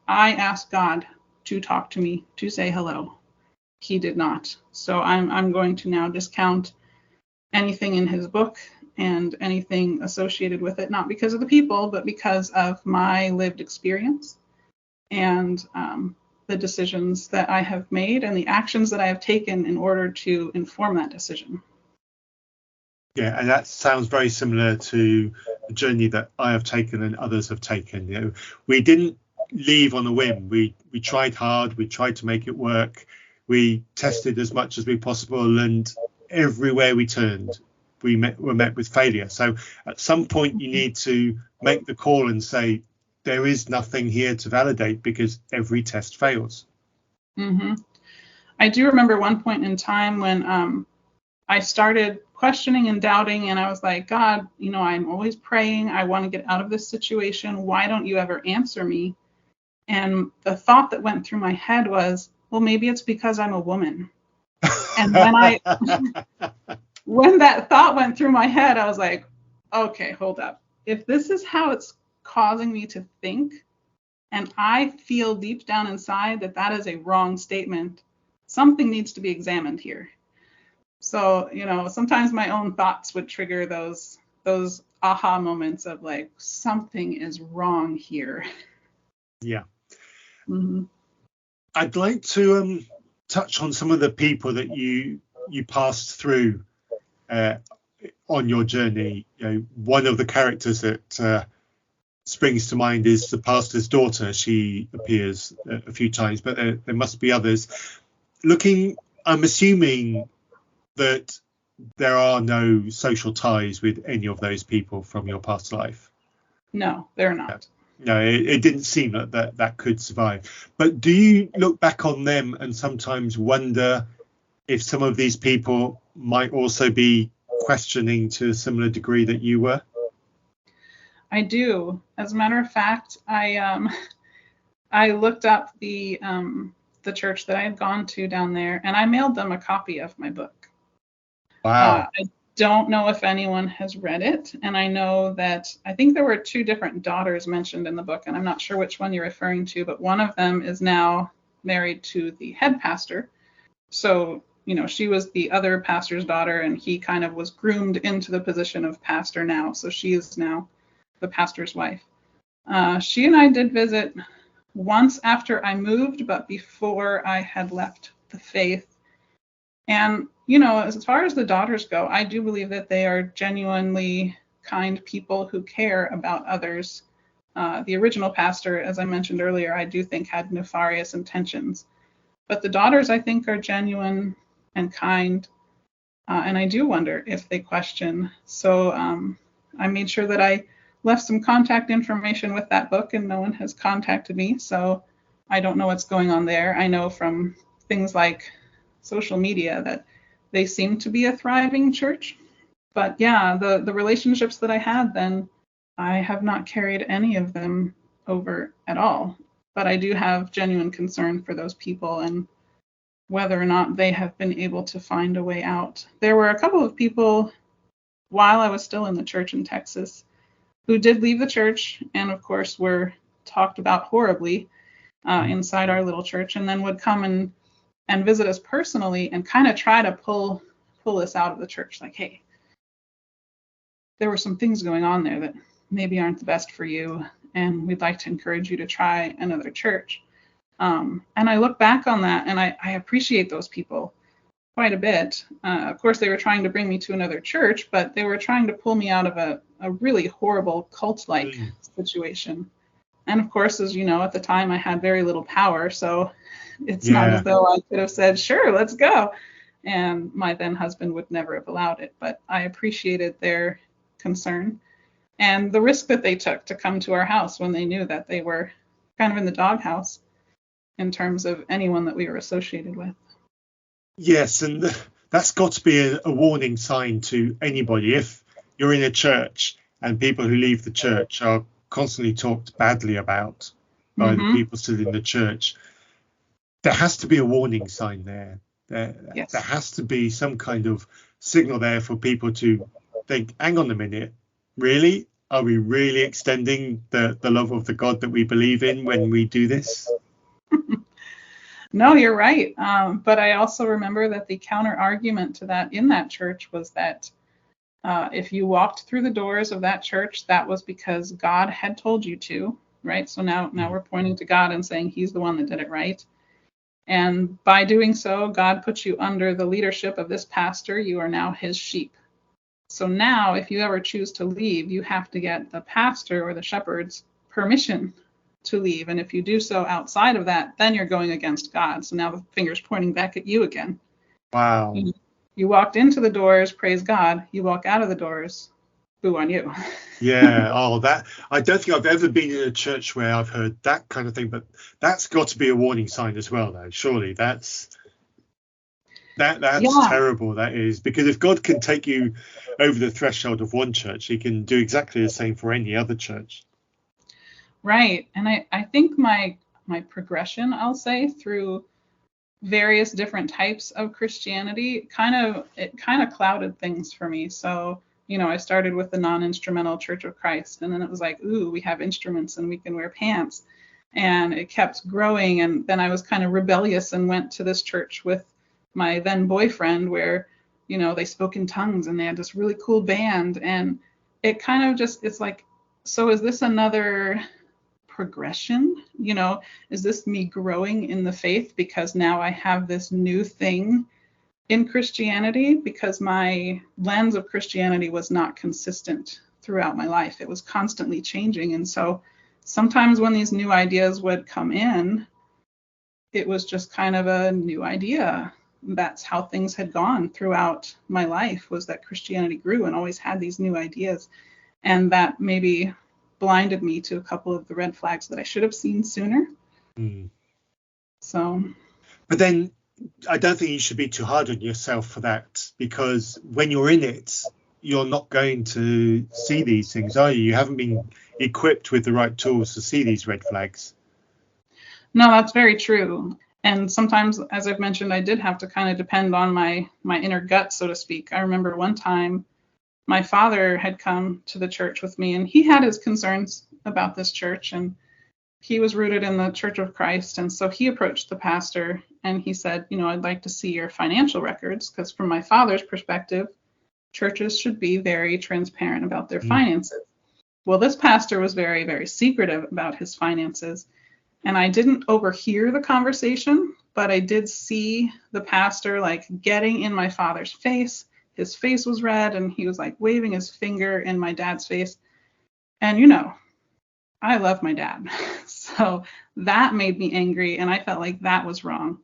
I asked God to talk to me, to say hello. He did not. So I'm going to now discount anything in his book and anything associated with it, not because of the people, but because of my lived experience and the decisions that I have made and the actions that I have taken in order to inform that decision. Yeah, and that sounds very similar to the journey that I have taken and others have taken. We didn't leave on a whim. We tried hard. We tried to make it work. We tested as much as we possible, and everywhere we turned, were met with failure. So at some point, you need to make the call and say, there is nothing here to validate because every test fails. Mm-hmm. I do remember one point in time when I started questioning and doubting, and I was like, God, I'm always praying. I want to get out of this situation. Why don't you ever answer me? And the thought that went through my head was, well, maybe it's because I'm a woman. And when that thought went through my head, I was like, okay, hold up. If this is how it's causing me to think, and I feel deep down inside that is a wrong statement, something needs to be examined here. So, sometimes my own thoughts would trigger those aha moments of like, something is wrong here. Yeah. Mm-hmm. I'd like to touch on some of the people that you passed through on your journey. One of the characters that springs to mind is the pastor's daughter. She appears a few times, but there must be others. I'm assuming that there are no social ties with any of those people from your past life. No, they're not. No, it didn't seem that could survive. But do you look back on them and sometimes wonder if some of these people might also be questioning to a similar degree that you were? I do. As a matter of fact, I looked up the church that I had gone to down there, and I mailed them a copy of my book. Wow. I don't know if anyone has read it, and I know that I think there were 2 different daughters mentioned in the book, and I'm not sure which one you're referring to, but one of them is now married to the head pastor. So, she was the other pastor's daughter, and he kind of was groomed into the position of pastor now. So she is now the pastor's wife. She and I did visit once after I moved, but before I had left the faith. And, as far as the daughters go, I do believe that they are genuinely kind people who care about others. The original pastor, as I mentioned earlier, I do think had nefarious intentions. But the daughters, I think, are genuine and kind. And I do wonder if they question. So I made sure that I left some contact information with that book, and no one has contacted me. So I don't know what's going on there. I know from things like social media that they seem to be a thriving church. But yeah, the relationships that I had then, I have not carried any of them over at all. But I do have genuine concern for those people and whether or not they have been able to find a way out. There were a couple of people while I was still in the church in Texas who did leave the church and, of course, were talked about horribly inside our little church, and then would come and visit us personally and kind of try to pull pull us out of the church. Like, hey, there were some things going on there that maybe aren't the best for you, and we'd like to encourage you to try another church. And I look back on that, and I appreciate those people quite a bit. Of course, they were trying to bring me to another church, but they were trying to pull me out of a really horrible cult-like situation. And of course, as you know, at the time I had very little power, so it's not as though I could have said, sure, let's go. And my then husband would never have allowed it, but I appreciated their concern and the risk that they took to come to our house when they knew that they were kind of in the doghouse in terms of anyone that we were associated with. Yes, and that's got to be a warning sign to anybody. If you're in a church and people who leave the church are constantly talked badly about by the people still in the church, there has to be a warning sign there. There has to be some kind of signal there for people to think, hang on a minute, really? Are we really extending the love of the God that we believe in when we do this? No, you're right. But I also remember that the counter argument to that in that church was that if you walked through the doors of that church, that was because God had told you to, right? So now we're pointing to God and saying he's the one that did it right. And by doing so, God put you under the leadership of this pastor. You are now his sheep. So now if you ever choose to leave, you have to get the pastor or the shepherd's permission to leave. And if you do so outside of that, then you're going against God. So now the finger's pointing back at you again. Wow. You walked into the doors, praise God. You walk out of the doors, boo on you. Yeah. Oh, that I don't think I've ever been in a church where I've heard that kind of thing, but that's got to be a warning sign as well, though. Surely that's terrible. That is, because if God can take you over the threshold of one church, he can do exactly the same for any other church. Right. And I think my progression, I'll say, through various different types of Christianity kind of clouded things for me. So, I started with the non-instrumental Church of Christ, and then it was like, ooh, we have instruments and we can wear pants. And it kept growing. And then I was kind of rebellious and went to this church with my then boyfriend where, they spoke in tongues and they had this really cool band. And it kind of just, it's like, so is this another progression? Is this me growing in the faith because now I have this new thing in Christianity? Because my lens of Christianity was not consistent throughout my life. It was constantly changing. And so sometimes when these new ideas would come in, it was just kind of a new idea. That's how things had gone throughout my life, was that Christianity grew and always had these new ideas. And that maybe blinded me to a couple of the red flags that I should have seen sooner. So. But then I don't think you should be too hard on yourself for that, because when you're in it, you're not going to see these things, are you? You haven't been equipped with the right tools to see these red flags. No, that's very true. And sometimes, as I've mentioned, I did have to kind of depend on my inner gut, so to speak. I remember one time my father had come to the church with me, and he had his concerns about this church, and he was rooted in the Church of Christ. And so he approached the pastor and he said, I'd like to see your financial records, because from my father's perspective, churches should be very transparent about their finances. Well, this pastor was very, very secretive about his finances. And I didn't overhear the conversation, but I did see the pastor getting in my father's face. His face was red and he was waving his finger in my dad's face. And I love my dad. So that made me angry, and I felt like that was wrong.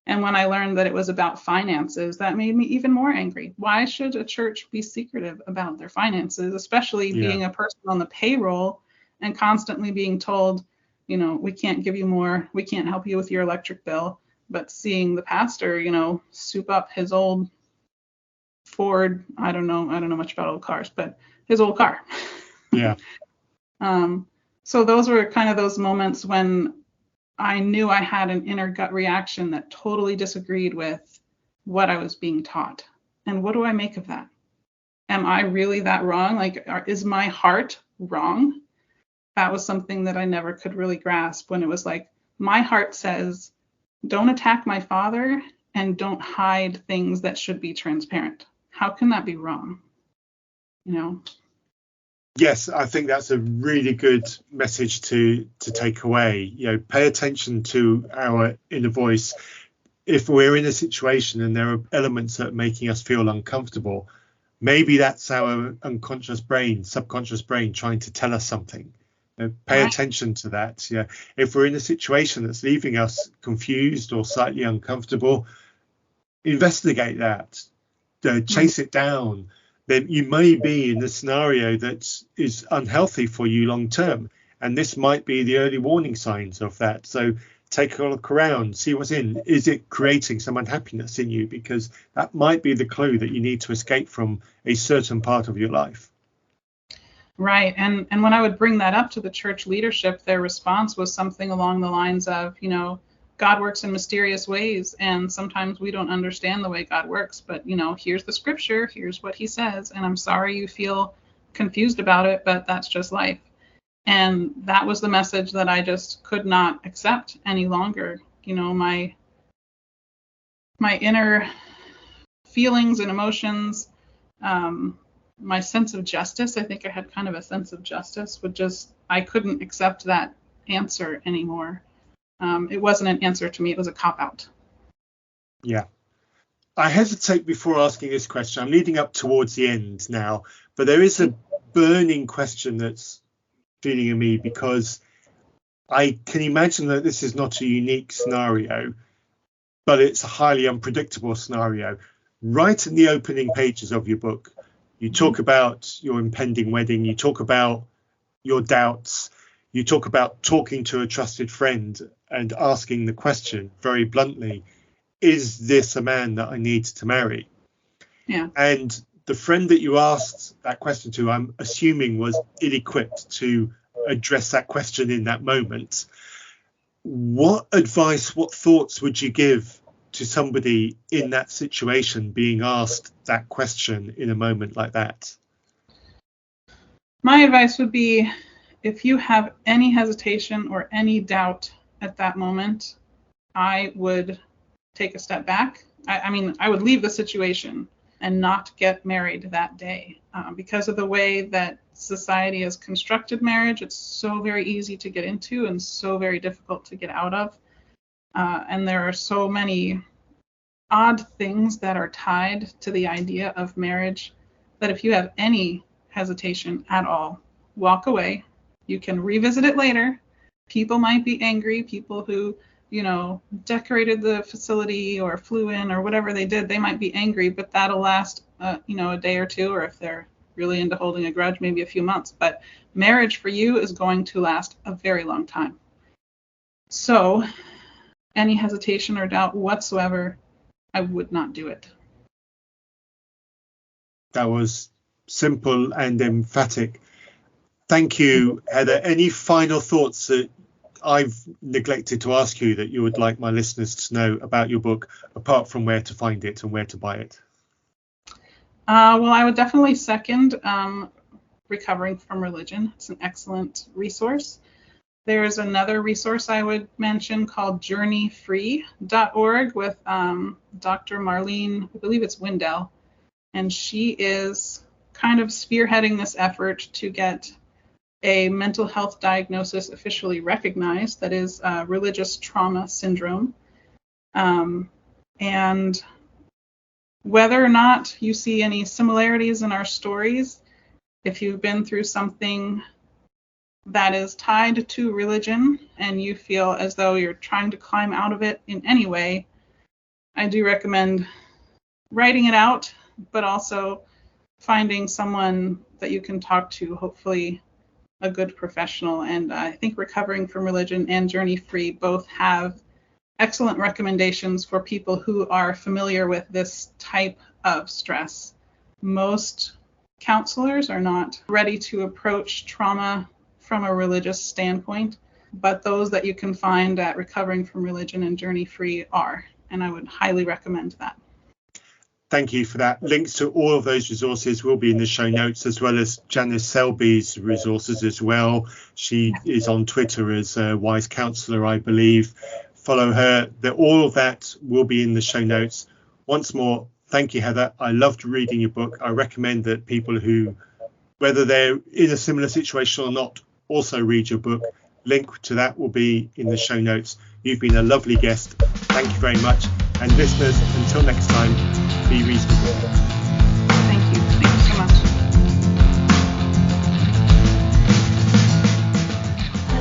And when I learned that it was about finances, that made me even more angry. Why should a church be secretive about their finances, especially being a person on the payroll and constantly being told, we can't give you more, we can't help you with your electric bill, but seeing the pastor, soup up his old Ford, I don't know much about old cars, but his old car. Yeah. So those were kind of those moments when I knew I had an inner gut reaction that totally disagreed with what I was being taught. And what do I make of that? Am I really that wrong? Is my heart wrong? That was something that I never could really grasp, when it was my heart says, don't attack my father and don't hide things that should be transparent. how can that be wrong? You know? Yes, I think that's a really good message to take away. Pay attention to our inner voice. If we're in a situation and there are elements that are making us feel uncomfortable, maybe that's our unconscious brain, subconscious brain trying to tell us something. Pay attention to that. If we're in a situation that's leaving us confused or slightly uncomfortable, investigate that, chase it down. Then you may be in a scenario that is unhealthy for you long term, and this might be the early warning signs of that. So take a look around, see what's in. Is it creating some unhappiness in you? Because that might be the clue that you need to escape from a certain part of your life. Right. And when I would bring that up to the church leadership, their response was something along the lines of, God works in mysterious ways, and sometimes we don't understand the way God works, but here's the scripture, here's what he says, and I'm sorry you feel confused about it, but that's just life. And that was the message that I just could not accept any longer. My inner feelings and emotions, my sense of justice, I think I had kind of a sense of justice, I couldn't accept that answer anymore. It wasn't an answer to me. It was a cop-out. Yeah. I hesitate before asking this question. I'm leading up towards the end now, but there is a burning question that's feeling in me, because I can imagine that this is not a unique scenario, but it's a highly unpredictable scenario. Right in the opening pages of your book, you talk about your impending wedding. You talk about your doubts. You talk about talking to a trusted friend and asking the question very bluntly, is this a man that I need to marry? Yeah. And the friend that you asked that question to, I'm assuming, was ill-equipped to address that question in that moment. What advice, what thoughts would you give to somebody in that situation being asked that question in a moment like that? My advice would be, if you have any hesitation or any doubt at that moment, I would take a step back. I would leave the situation and not get married that day. Because of the way that society has constructed marriage, it's so very easy to get into and so very difficult to get out of. And there are so many odd things that are tied to the idea of marriage that if you have any hesitation at all, walk away. You can revisit it later. People might be angry. People who, decorated the facility or flew in or whatever they did, they might be angry, but that'll last, a day or two, or if they're really into holding a grudge, maybe a few months. But marriage for you is going to last a very long time. So any hesitation or doubt whatsoever, I would not do it. That was simple and emphatic. Thank you, Heather. Any final thoughts that I've neglected to ask you that you would like my listeners to know about your book, apart from where to find it and where to buy it? Well, I would definitely second Recovering from Religion. It's an excellent resource. There's another resource I would mention called journeyfree.org with Dr. Marlene, I believe it's Windell, and she is kind of spearheading this effort to get a mental health diagnosis officially recognized, that is religious trauma syndrome. And whether or not you see any similarities in our stories, if you've been through something that is tied to religion and you feel as though you're trying to climb out of it in any way, I do recommend writing it out, but also finding someone that you can talk to, hopefully a good professional. And I think Recovering from Religion and Journey Free both have excellent recommendations for people who are familiar with this type of stress. Most counselors are not ready to approach trauma from a religious standpoint, but those that you can find at Recovering from Religion and Journey Free are, and I would highly recommend that. Thank you for that. Links to all of those resources will be in the show notes, as well as Janice Selbie's resources as well. She is on Twitter as a Wise Counselor, I believe. Follow her. All of that will be in the show notes. Once more, Thank you, Heather. I loved reading your book. I recommend that people who, whether they're in a similar situation or not, also read your book. Link to that will be in the show notes. You've been a lovely guest. Thank you very much. And listeners, until next time, be reasonable. Thank you. Thank you so much.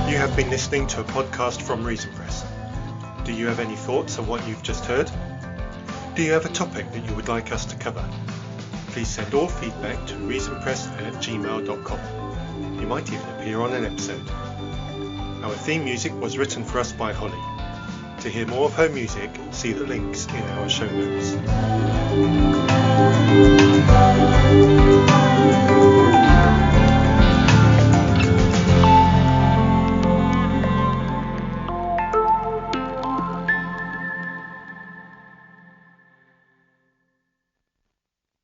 You have been listening to a podcast from Reason Press. Do you have any thoughts on what you've just heard? Do you have a topic that you would like us to cover? Please send all feedback to reasonpress@gmail.com. You might even appear on an episode. Our theme music was written for us by Holly. To hear more of her music, see the links in our show notes.